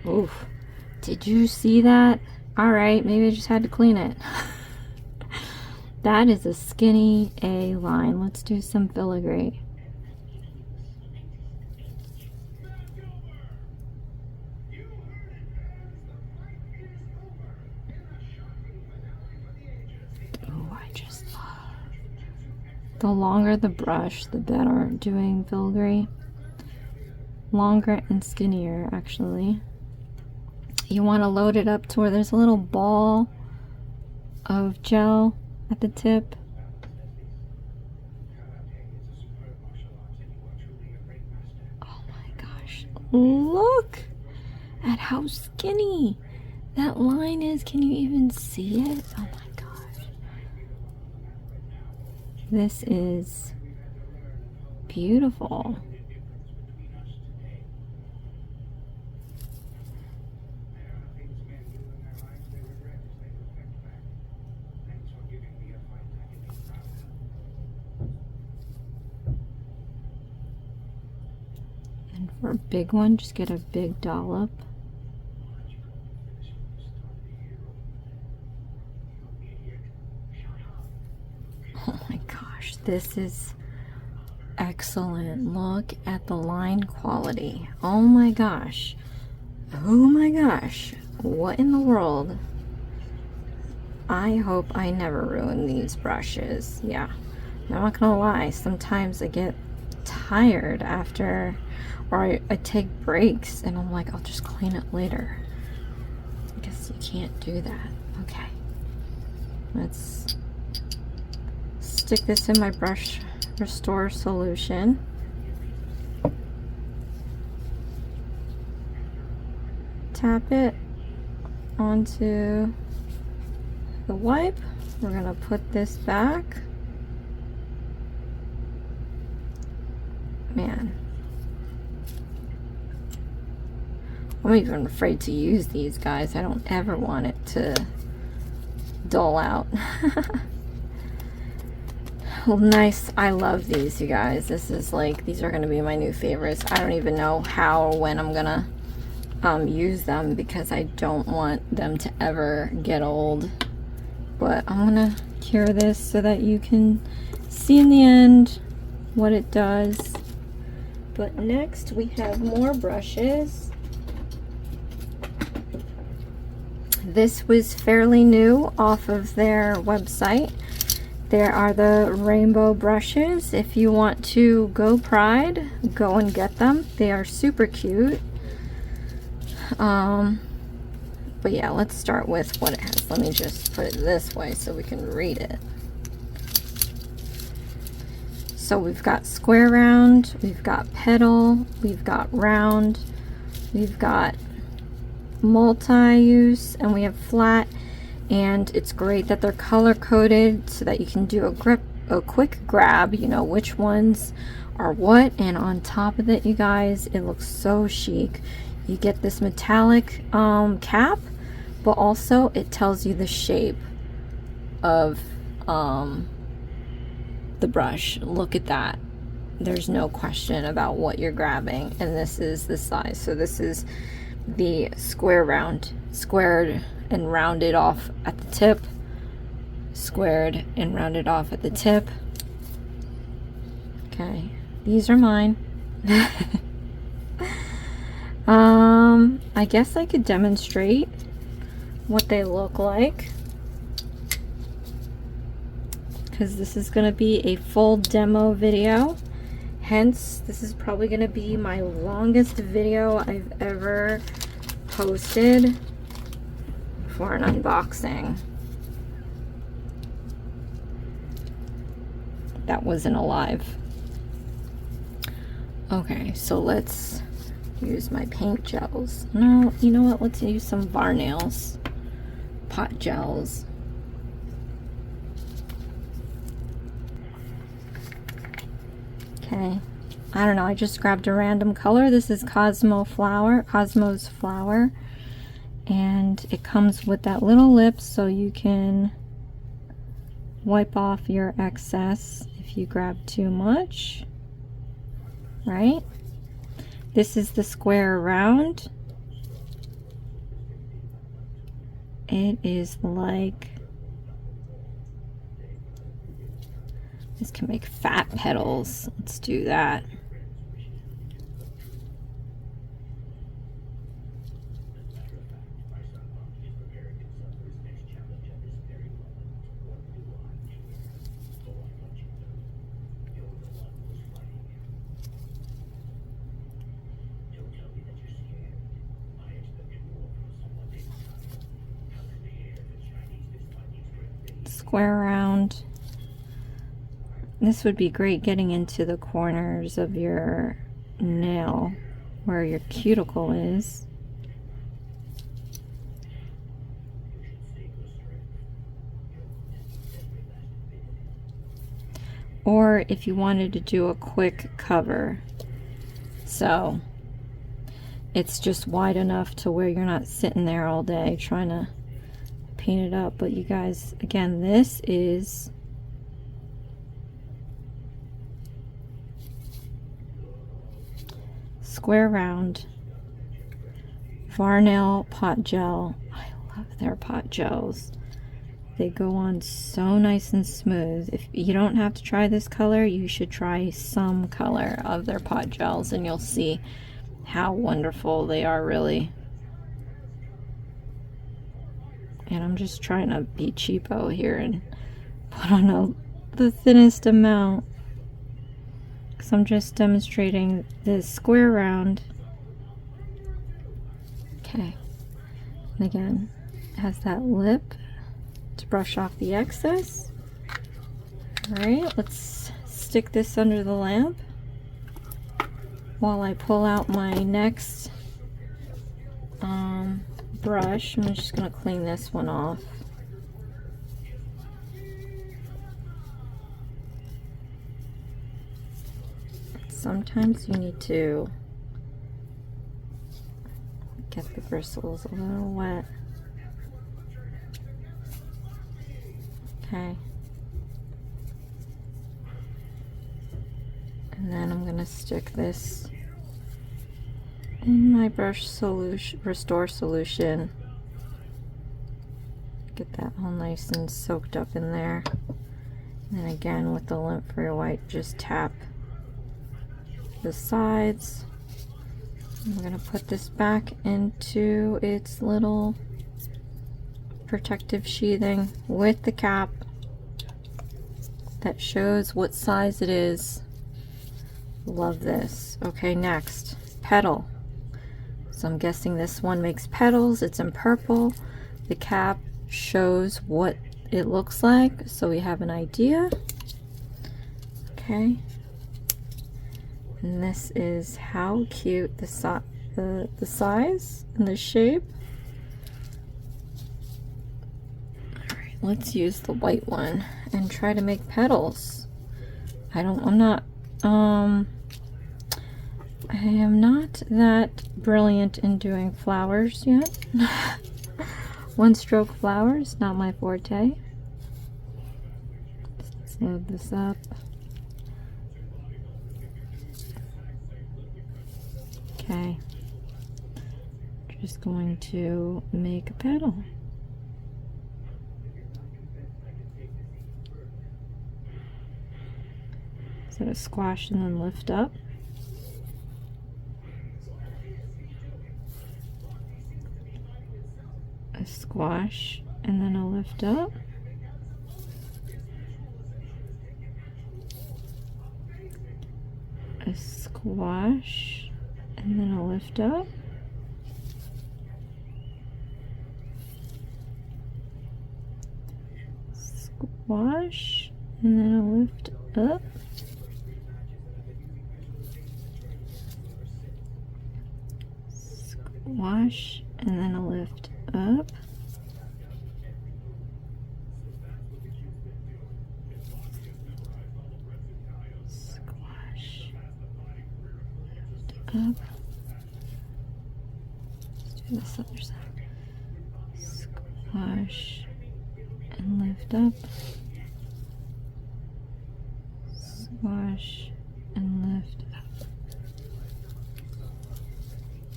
Oof. Did you see that? Alright, maybe I just had to clean it. That is a skinny A line. Let's do some filigree. Oh, I just love... The longer the brush, the better doing filigree. Longer and skinnier, actually. You want to load it up to where there's a little ball of gel at the tip. Oh my gosh, look at how skinny that line is. Can you even see it? Oh my gosh. This is beautiful. For a big one, just get a big dollop. Oh my gosh, this is excellent. Look at the line quality. Oh my gosh. Oh my gosh. What in the world? I hope I never ruin these brushes. Yeah, I'm not gonna lie. Sometimes I get tired after, or I take breaks and I'm like, I'll just clean it later. I guess you can't do that. Okay, let's stick this in my brush restore solution. Tap it onto the wipe. We're gonna put this back. Man, I'm even afraid to use these, guys. I don't ever want it to dull out. Well, nice. I love these, you guys. This is like, these are going to be my new favorites. I don't even know how or when I'm going to use them because I don't want them to ever get old. But I'm going to cure this so that you can see in the end what it does. But next we have more brushes. This was fairly new off of their website. There are the rainbow brushes. If you want to go Pride, go and get them. They are super cute. But yeah, let's start with what it has. Let me just put it this way so we can read it. So we've got square round, we've got petal, we've got round, we've got multi-use, and we have flat. And it's great that they're color coded so that you can do a quick grab, you know which ones are what. And on top of it, you guys, it looks so chic. You get this metallic cap, but also it tells you the shape of the brush. Look at that. There's no question about what you're grabbing, and this is the size. So this is the square round, squared and rounded off at the tip, squared and rounded off at the tip. Okay, these are mine. I guess I could demonstrate what they look like, because this is going to be a full demo video. Hence, this is probably going to be my longest video I've ever posted for an unboxing. That wasn't alive. Okay, so let's use my paint gels. No, you know what? Let's use some Varnails pot gels. Okay, I don't know, I just grabbed a random color. This is Cosmo's Flower, and it comes with that little lip so you can wipe off your excess if you grab too much, right? This is the square round. It is like, this can make fat petals. Let's do that. Square round. This would be great getting into the corners of your nail where your cuticle is. Or if you wanted to do a quick cover. So it's just wide enough to where you're not sitting there all day trying to paint it up. But you guys, again, this is square round Varnail pot gel. I love their pot gels. They go on so nice and smooth. If you don't have to try this color, you should try some color of their pot gels and you'll see how wonderful they are, really. And I'm just trying to be cheapo here and put on the thinnest amount, because I'm just demonstrating this square round. Okay, and again, it has that lip to brush off the excess. Alright, let's stick this under the lamp while I pull out my next brush. I'm just going to clean this one off. Sometimes you need to get the bristles a little wet. Okay. gonna stick this in my brush solution, restore solution. Get that all nice and soaked up in there. And then again with the lint-free white, just tap the sides. I'm gonna put this back into its little protective sheathing with the cap that shows what size it is. Love this. Okay, next, petal. So I'm guessing this one makes petals. It's in purple. The cap shows what it looks like, so we have an idea. Okay. And this is how cute the size and the shape. Alright, let's use the white one and try to make petals. I am not that brilliant in doing flowers yet. One stroke flowers, not my forte. Let's load this up. Okay. Just going to make a petal. So to squash and then lift up. A squash and then a lift up. A squash and then a lift up. Squash and then a lift up. Squash and then a lift up. Squash, lift up. Let's do this other side. Squash and lift up. Squash and lift up.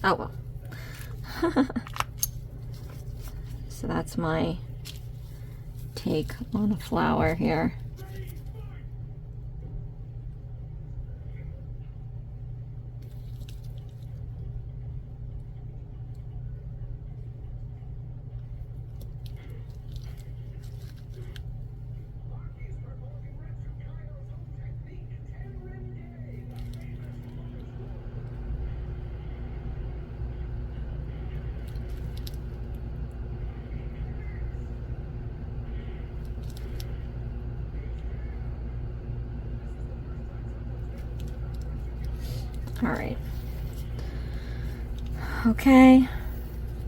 Oh well. So that's my take on a flower here. All right. Okay,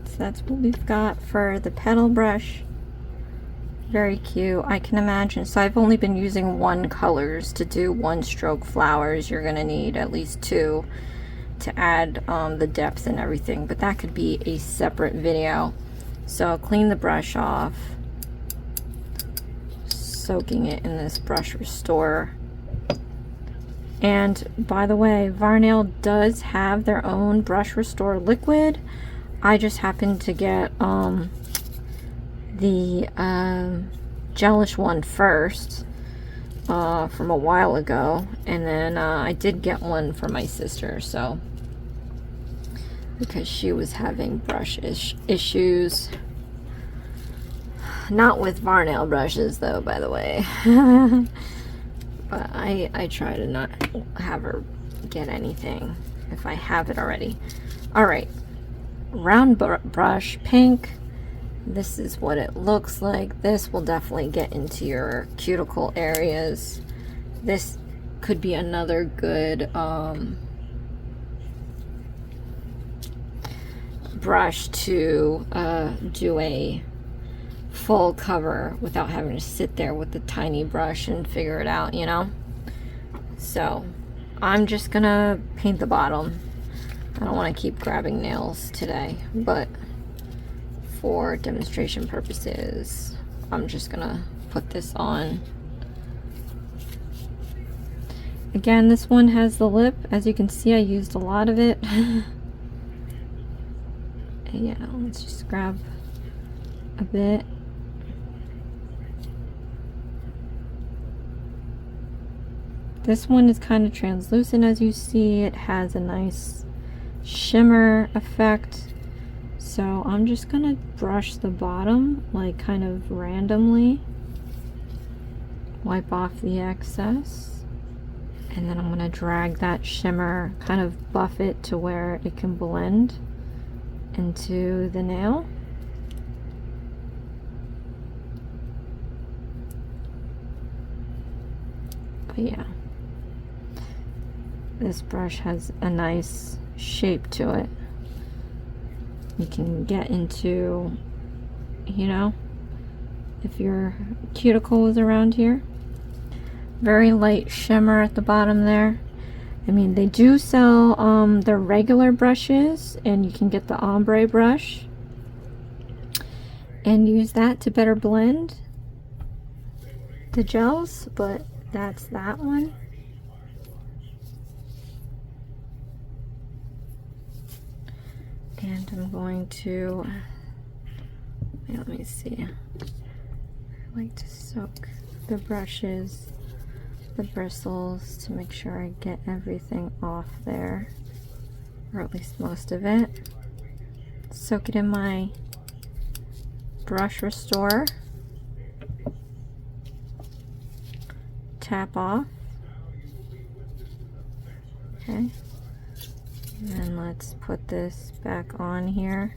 so that's what we've got for the petal brush. Very cute. I can imagine. So I've only been using one colors to do one stroke flowers. You're gonna need at least two to add the depth and everything, but that could be a separate video. So I'll clean the brush off, soaking it in this brush restorer. And by the way, Varnail does have their own brush restore liquid. I just happened to get the gelish one first from a while ago, and then I did get one for my sister, so because she was having brush issues. Not with Varnail brushes though, by the way. But I try to not have her get anything if I have it already. All right, round brush, pink. This is what it looks like. This will definitely get into your cuticle areas. This could be another good brush to do a full cover without having to sit there with the tiny brush and figure it out, you know. So I'm just gonna paint the bottom. I don't want to keep grabbing nails today, but for demonstration purposes I'm just gonna put this on. Again, this one has the lip. As you can see, I used a lot of it. Yeah, let's just grab a bit. This one is kind of translucent, as you see. It has a nice shimmer effect. So I'm just gonna brush the bottom, like kind of randomly. Wipe off the excess. And then I'm gonna drag that shimmer, kind of buff it to where it can blend into the nail. But yeah, this brush has a nice shape to it. You can get into, you know, if your cuticle was around here. Very light shimmer at the bottom there. I mean, they do sell their regular brushes, and you can get the ombre brush and use that to better blend the gels, but that's that one. And I'm going to, let me see, I like to soak the brushes, the bristles, to make sure I get everything off there, or at least most of it. Soak it in my brush restorer. Tap off. Okay. And then let's put this back on here.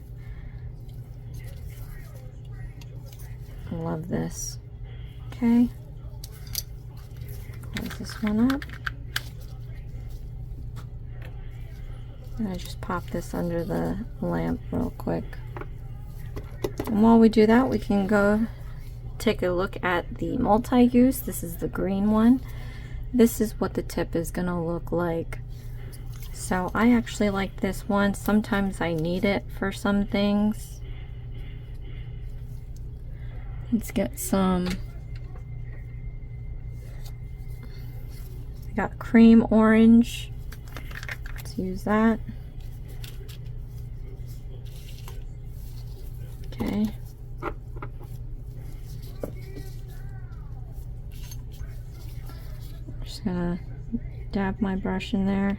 I love this. Okay. Close this one up. And I just pop this under the lamp real quick. And while we do that, we can go take a look at the multi-use. This is the green one. This is what the tip is gonna look like. So I actually like this one. Sometimes I need it for some things. Let's get some. I got cream orange. Let's use that. Okay. Just gonna dab my brush in there.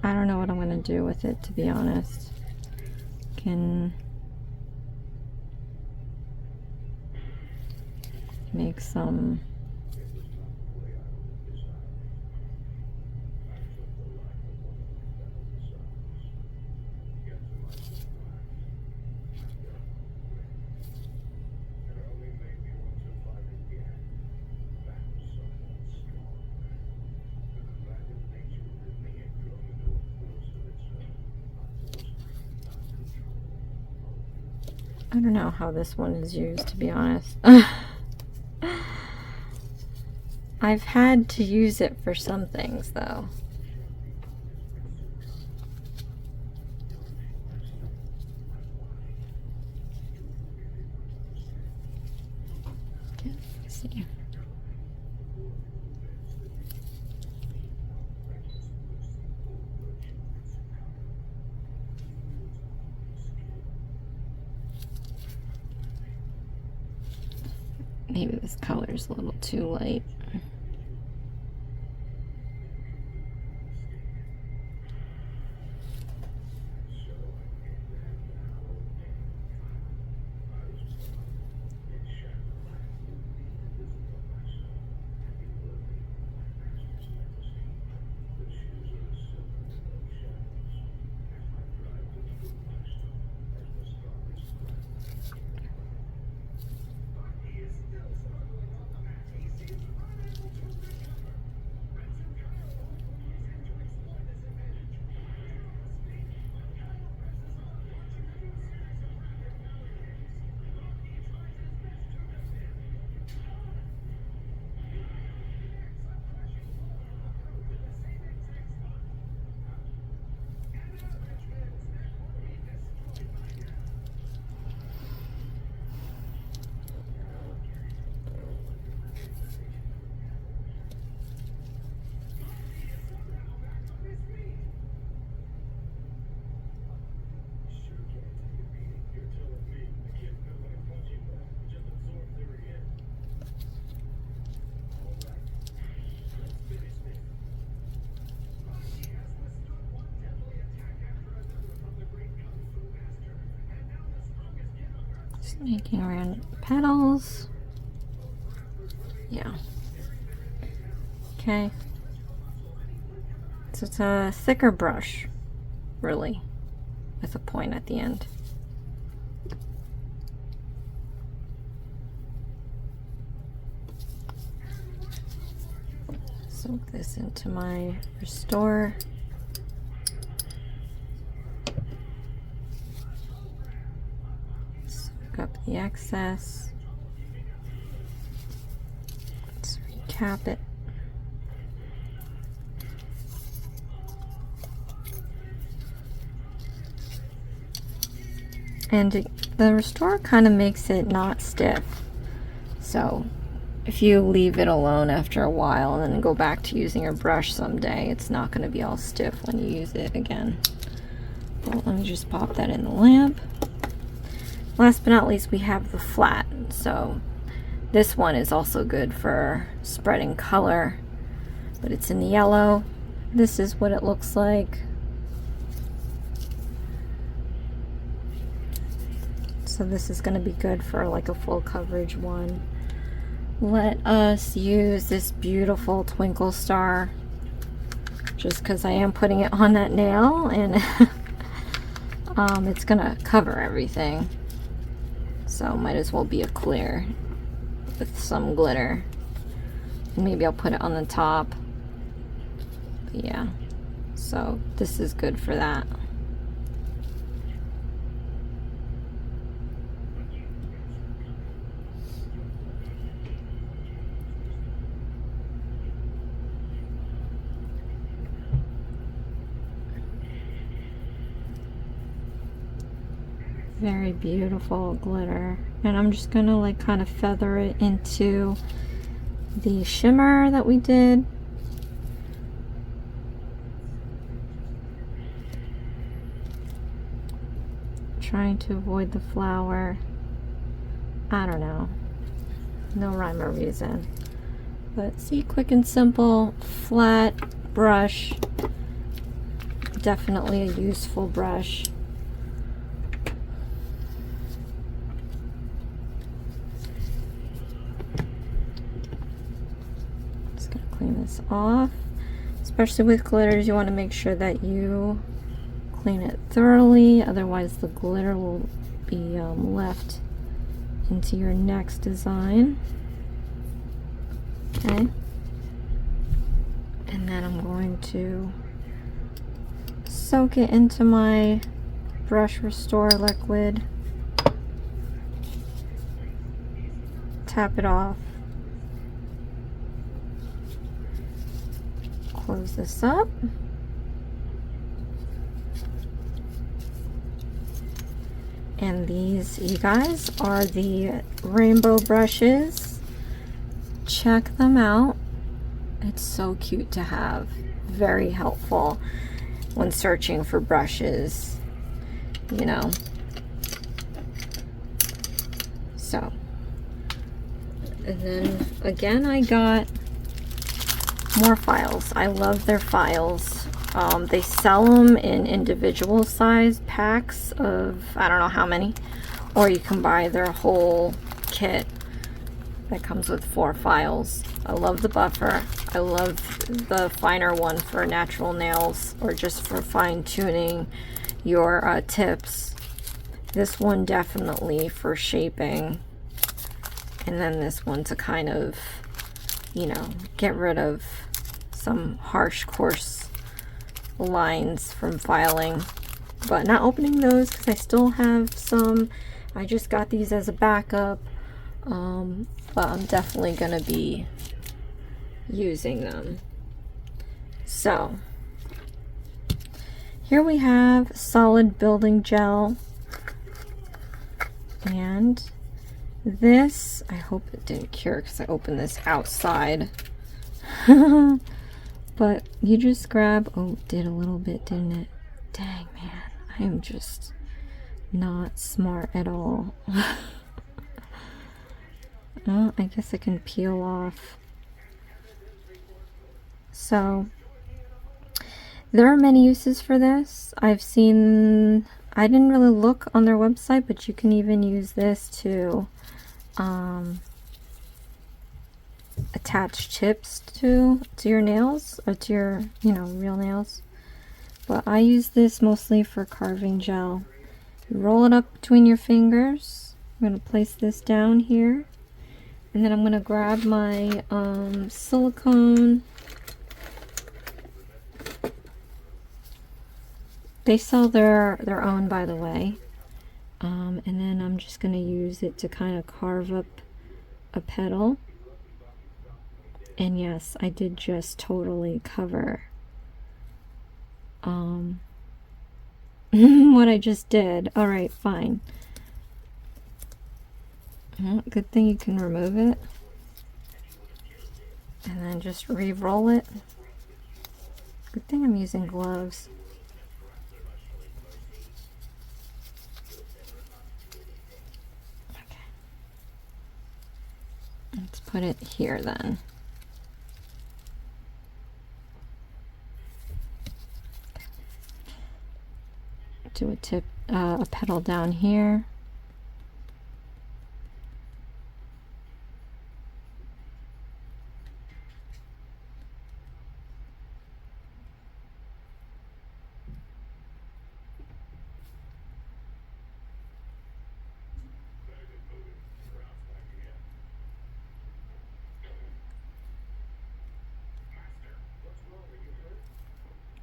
I don't know what I'm gonna do with it, to be honest. Can make some I don't know how this one is used, to be honest. I've had to use it for some things, though. Okay, let's see. Maybe this color's a little too light. Just making around petals. Yeah. Okay. So it's a thicker brush, really, with a point at the end. Soak this into my Restore. Soak up the excess. Let's recap it. And the Restore kind of makes it not stiff. So if you leave it alone after a while and then go back to using your brush someday, it's not going to be all stiff when you use it again. Well, let me just pop that in the lamp. Last but not least, we have the flat. So this one is also good for spreading color, but it's in the yellow. This is what it looks like. So this is going to be good for like a full coverage one. Let us use this beautiful twinkle star, just because I am putting it on that nail, and it's gonna cover everything, so might as well be a clear with some glitter. Maybe I'll put it on the top, but yeah, so this is good for that. Very beautiful glitter, and I'm just gonna like kind of feather it into the shimmer that we did. Trying to avoid the flower. I don't know, no rhyme or reason, but see, quick and simple, flat brush, definitely a useful brush. Clean this off. Especially with glitters, you want to make sure that you clean it thoroughly, otherwise the glitter will be left into your next design. Okay, and then I'm going to soak it into my Brush Restore liquid, tap it off, close this up, and these, you guys, are the rainbow brushes. Check them out. It's so cute to have, very helpful when searching for brushes, you know. So, and then again, I got more files. I love their files. They sell them in individual size packs of I don't know how many, or you can buy their whole kit that comes with 4 files. I love the buffer. I love the finer one for natural nails or just for fine tuning your tips. This one definitely for shaping, and then this one to kind of, you know, get rid of some harsh, coarse lines from filing, but not opening those because I still have some. I just got these as a backup, but I'm definitely gonna be using them. So here we have solid building gel, and this, I hope it didn't cure because I opened this outside. But you just grab, oh, it did a little bit, didn't it? Dang, man, I am just not smart at all. Oh, I guess it can peel off. So there are many uses for this. I I didn't really look on their website, but you can even use this to attach tips to your nails, or to your, you know, real nails. But I use this mostly for carving gel. You roll it up between your fingers. I'm going to place this down here, and then I'm going to grab my silicone. They sell their own, by the way. And then I'm just going to use it to kind of carve up a petal. And yes, I did just totally cover what I just did. Alright, fine. Good thing you can remove it. And then just re-roll it. Good thing I'm using gloves. Okay. Let's put it here then. Do a petal down here.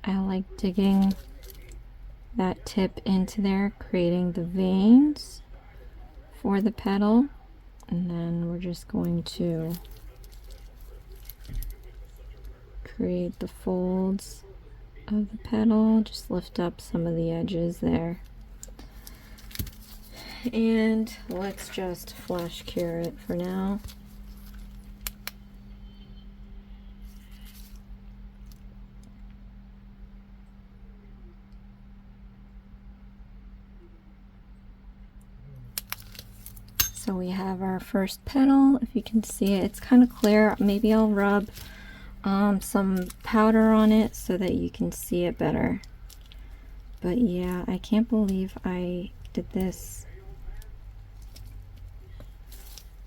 I like digging that tip into there, creating the veins for the petal, and then we're just going to create the folds of the petal. Just lift up some of the edges there, and let's just flash cure it for now. So we have our first petal. If you can see it, it's kind of clear. Maybe I'll rub some powder on it so that you can see it better. But yeah, I can't believe I did this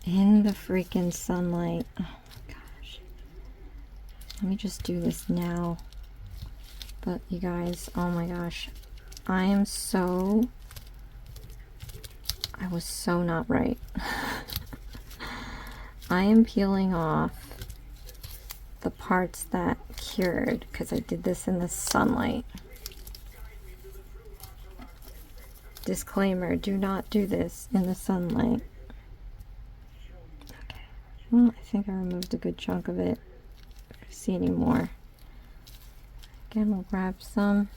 in the freaking sunlight. Oh my gosh. Let me just do this now. But you guys, oh my gosh. I was so not right. I am peeling off the parts that cured because I did this in the sunlight. Disclaimer, do not do this in the sunlight. Okay, well, I think I removed a good chunk of it. If I see any more. Again, we'll grab some,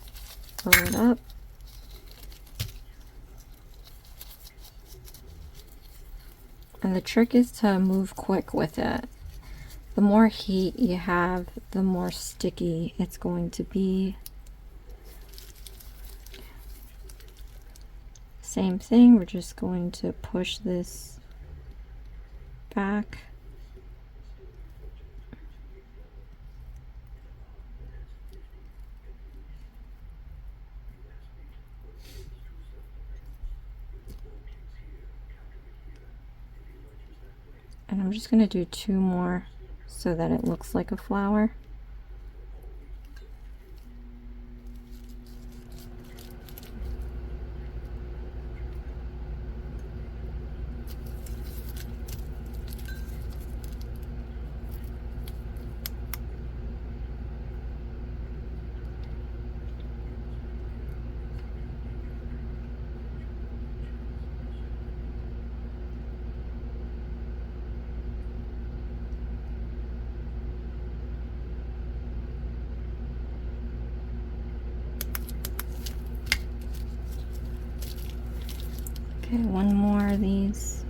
roll it up. And the trick is to move quick with it. The more heat you have, the more sticky it's going to be. Same thing, we're just going to push this back. And I'm just going to do 2 more so that it looks like a flower. Okay, 1 more of these.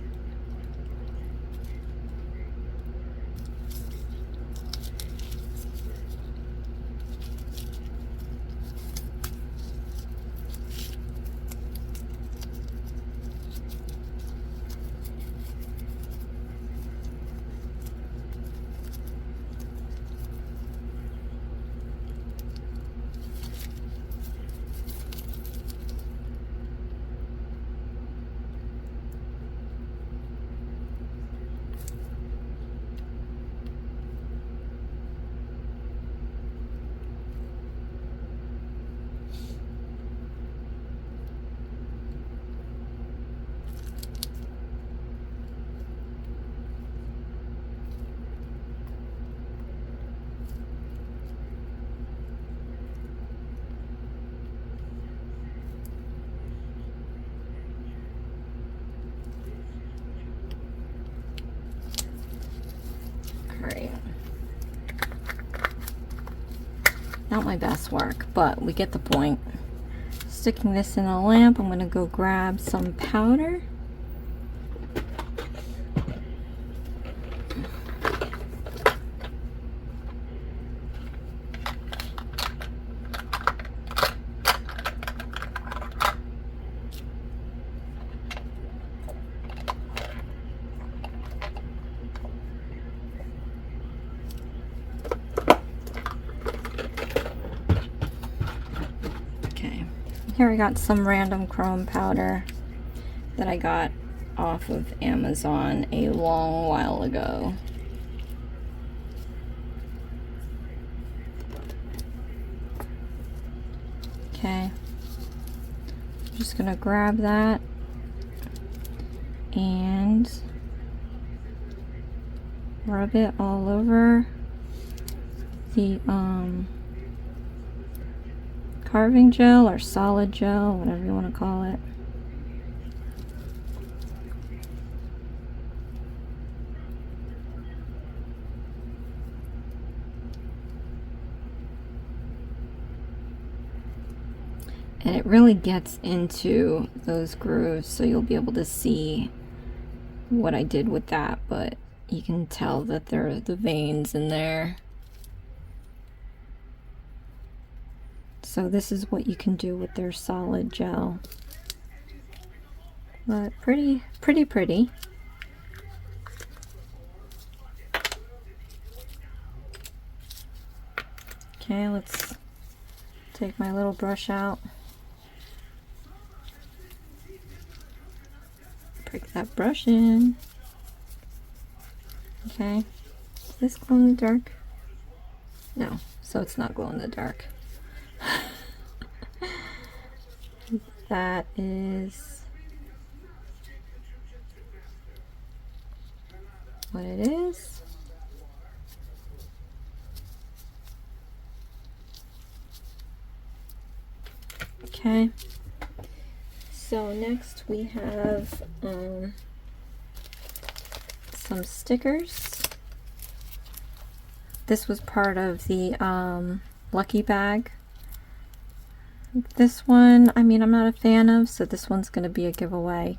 Not my best work, but we get the point. Sticking this in a lamp, I'm gonna go grab some powder. Here I got some random chrome powder that I got off of Amazon a long while ago. Okay, I'm just gonna grab that and rub it all over the carving gel or solid gel, whatever you want to call it. And it really gets into those grooves, so you'll be able to see what I did with that, but you can tell that there are the veins in there. So this is what you can do with their solid gel. But pretty. Okay, let's take my little brush out. Prick that brush in. Okay. Is this glow in the dark? No, so it's not glow in the dark. That is what it is. Okay, so next we have some stickers. This was part of the lucky bag. This one, I mean, I'm not a fan of, so this one's going to be a giveaway.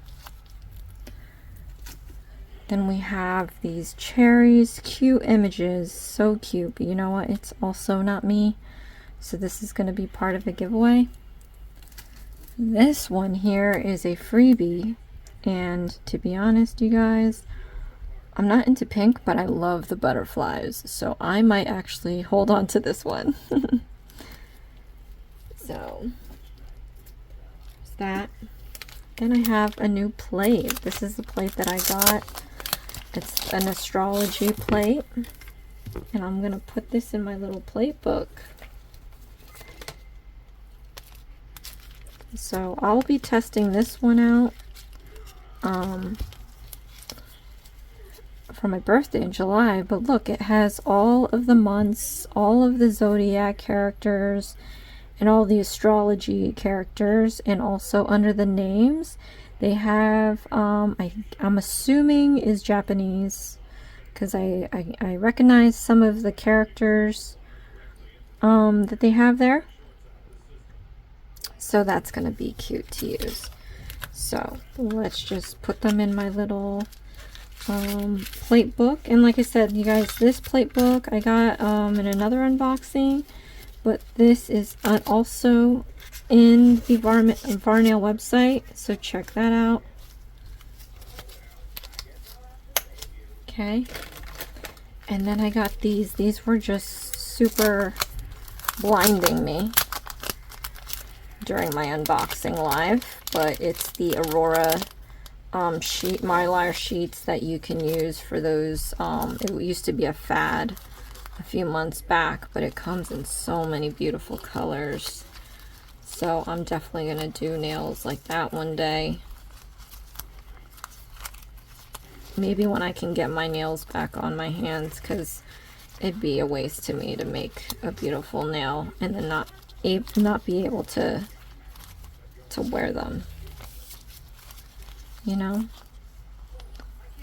Then we have these cherries, cute images, so cute, but you know what, it's also not me, so this is going to be part of a giveaway. This one here is a freebie, and to be honest, you guys, I'm not into pink, but I love the butterflies, so I might actually hold on to this one. So, there's that. Then I have a new plate. This is the plate that I got. It's an astrology plate. And I'm going to put this in my little plate book. So, I'll be testing this one out for my birthday in July. But look, it has all of the months, all of the zodiac characters, and all the astrology characters, and also under the names they have I'm assuming is Japanese, because I recognize some of the characters that they have there, so that's gonna be cute to use. So let's just put them in my little plate book. And like I said, you guys, this plate book I got in another unboxing. But this is also in the Varnail website, so check that out. Okay. And then I got these. These were just super blinding me during my unboxing live. But it's the Aurora Mylar sheets that you can use for those. It used to be a fad a few months back, but it comes in so many beautiful colors, so I'm definitely gonna do nails like that one day, maybe when I can get my nails back on my hands, because it'd be a waste to me to make a beautiful nail and then not be able to wear them, you know.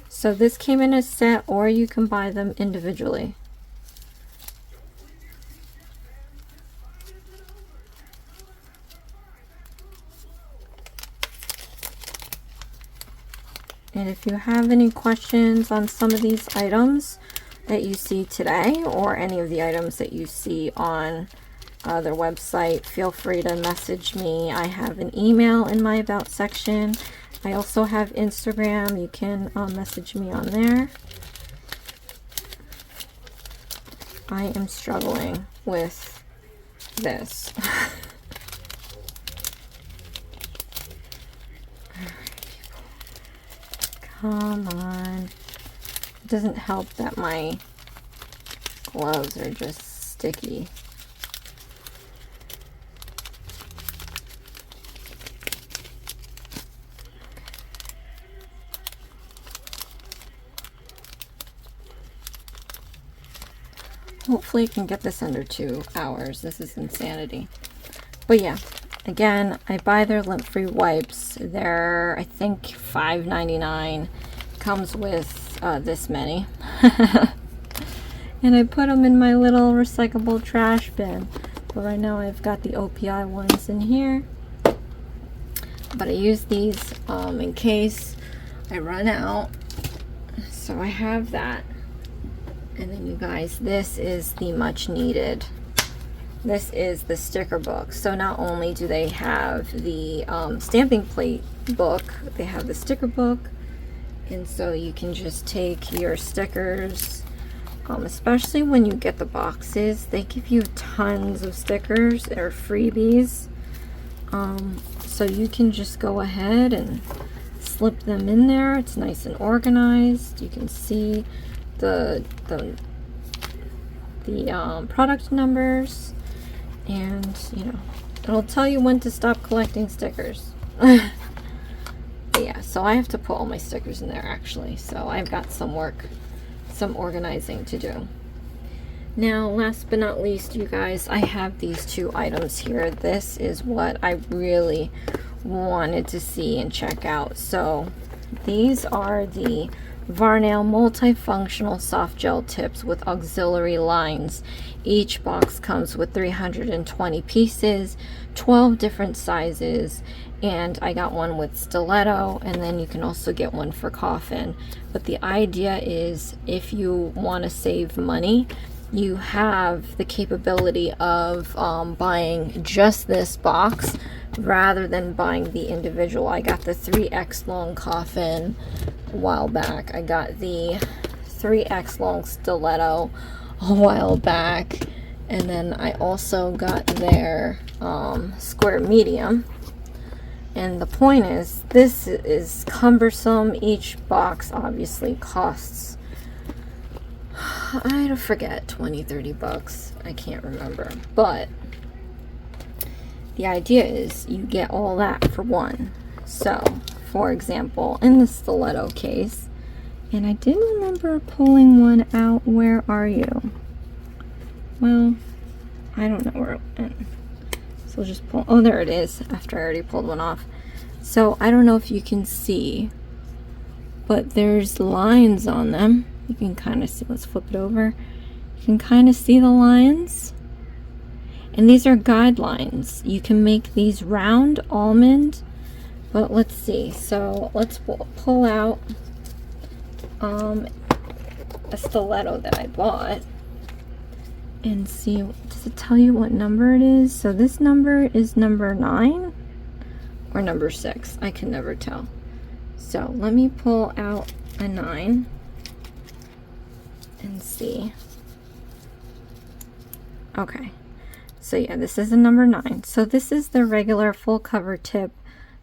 So this came in a set, or you can buy them individually. And if you have any questions on some of these items that you see today, or any of the items that you see on their website, feel free to message me. I have an email in my about section. I also have Instagram. You can message me on there. I am struggling with this. Come on. It doesn't help that my gloves are just sticky. Hopefully I can get this under 2 hours. This is insanity. But yeah, again, I buy their lint-free wipes. They're, I think, $5.99. Comes with this many. And I put them in my little recyclable trash bin. But right now I've got the OPI ones in here. But I use these in case I run out. So I have that. And then you guys, this is the much needed. This is the sticker book. So not only do they have the stamping plate book, they have the sticker book. And so you can just take your stickers, especially when you get the boxes. They give you tons of stickers that are freebies. So you can just go ahead and slip them in there. It's nice and organized. You can see the product numbers, and you know, it'll tell you when to stop collecting stickers. But yeah, so I have to put all my stickers in there actually, so I've got some organizing to do. Now, last but not least, you guys, I have these 2 items here. This is what I really wanted to see and check out. So these are the Varnail multifunctional soft gel tips with auxiliary lines. Each box comes with 320 pieces, 12 different sizes, and I got one with stiletto, and then you can also get one for coffin. But the idea is, if you want to save money, you have the capability of buying just this box rather than buying the individual. I got the 3X long coffin a while back. I got the 3X long stiletto a while back, and then I also got their square medium. And the point is, this is cumbersome. Each box obviously costs, I don't forget, 20-30 bucks. I can't remember. But the idea is you get all that for one. So, for example, in the stiletto case, and I didn't remember pulling one out. Where are you? Well, I don't know where it went. So we'll just pull, oh, there it is, after I already pulled one off. So I don't know if you can see, but there's lines on them. You can kind of see, let's flip it over. You can kind of see the lines. And these are guidelines. You can make these round almond, but let's see. So let's pull out a stiletto that I bought and see, does it tell you what number it is? So this number is number 9 or number 6. I can never tell. So let me pull out a 9 and see. Okay. So yeah, this is a number 9. So this is the regular full cover tip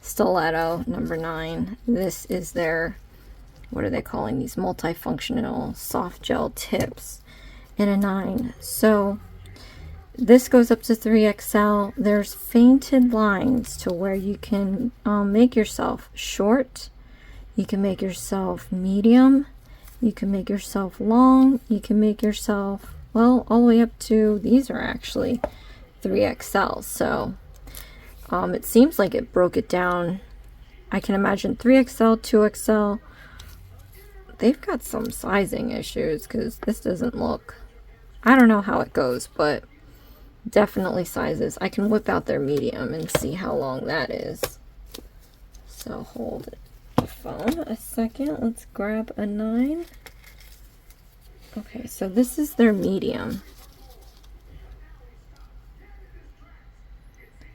stiletto, number 9. This is their, what are they calling these, multifunctional soft gel tips in a 9. So this goes up to 3XL. There's fainted lines to where you can make yourself short, you can make yourself medium, you can make yourself long, you can make yourself, well, all the way up to, these are actually 3XL. So it seems like it broke it down. I can imagine 3XL, 2XL. They've got some sizing issues because this doesn't look, I don't know how it goes, but definitely sizes. I can whip out their medium and see how long that is. So hold it, if phone a second. Let's grab a 9. Okay, so this is their medium.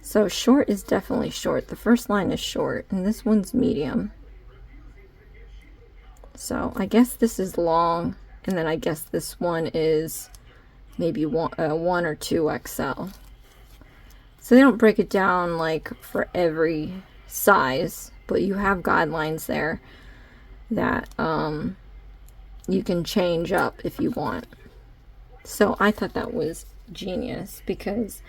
So short is definitely short. The first line is short, and this one's medium. So I guess this is long, and then I guess this one is maybe 1 or 2 XL. So they don't break it down like for every size, but you have guidelines there that you can change up if you want. So I thought that was genius, because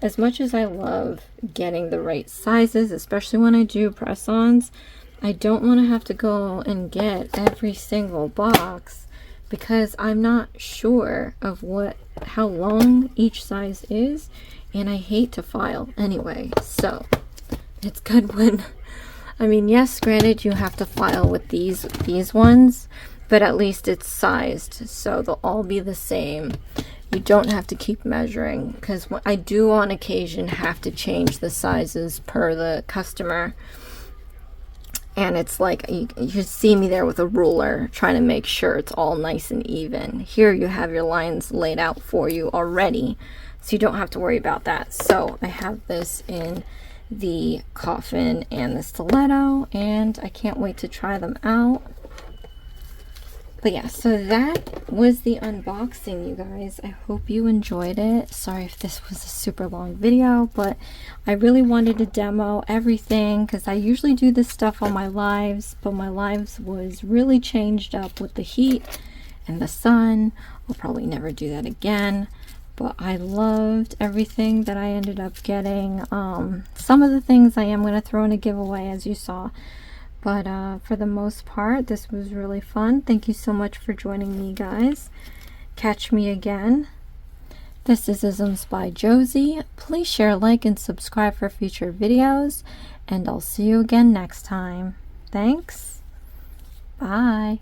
as much as I love getting the right sizes, especially when I do press-ons, I don't want to have to go and get every single box, because I'm not sure of how long each size is, and I hate to file anyway. So it's good when, I mean, yes, granted, you have to file with these ones, but at least it's sized, so they'll all be the same. You don't have to keep measuring, because I do on occasion have to change the sizes per the customer. And it's like, you see me there with a ruler trying to make sure it's all nice and even. Here you have your lines laid out for you already, so you don't have to worry about that. So I have this in the coffin and the stiletto, and I can't wait to try them out. But yeah, so that was the unboxing, you guys. I hope you enjoyed it. Sorry if this was a super long video, but I really wanted to demo everything, because I usually do this stuff on my lives, but my lives was really changed up with the heat and the sun. I'll probably never do that again, but I loved everything that I ended up getting. Some of the things I am going to throw in a giveaway, as you saw. But for the most part, this was really fun. Thank you so much for joining me, guys. Catch me again. This is Isms by Josie. Please share, like, and subscribe for future videos. And I'll see you again next time. Thanks. Bye.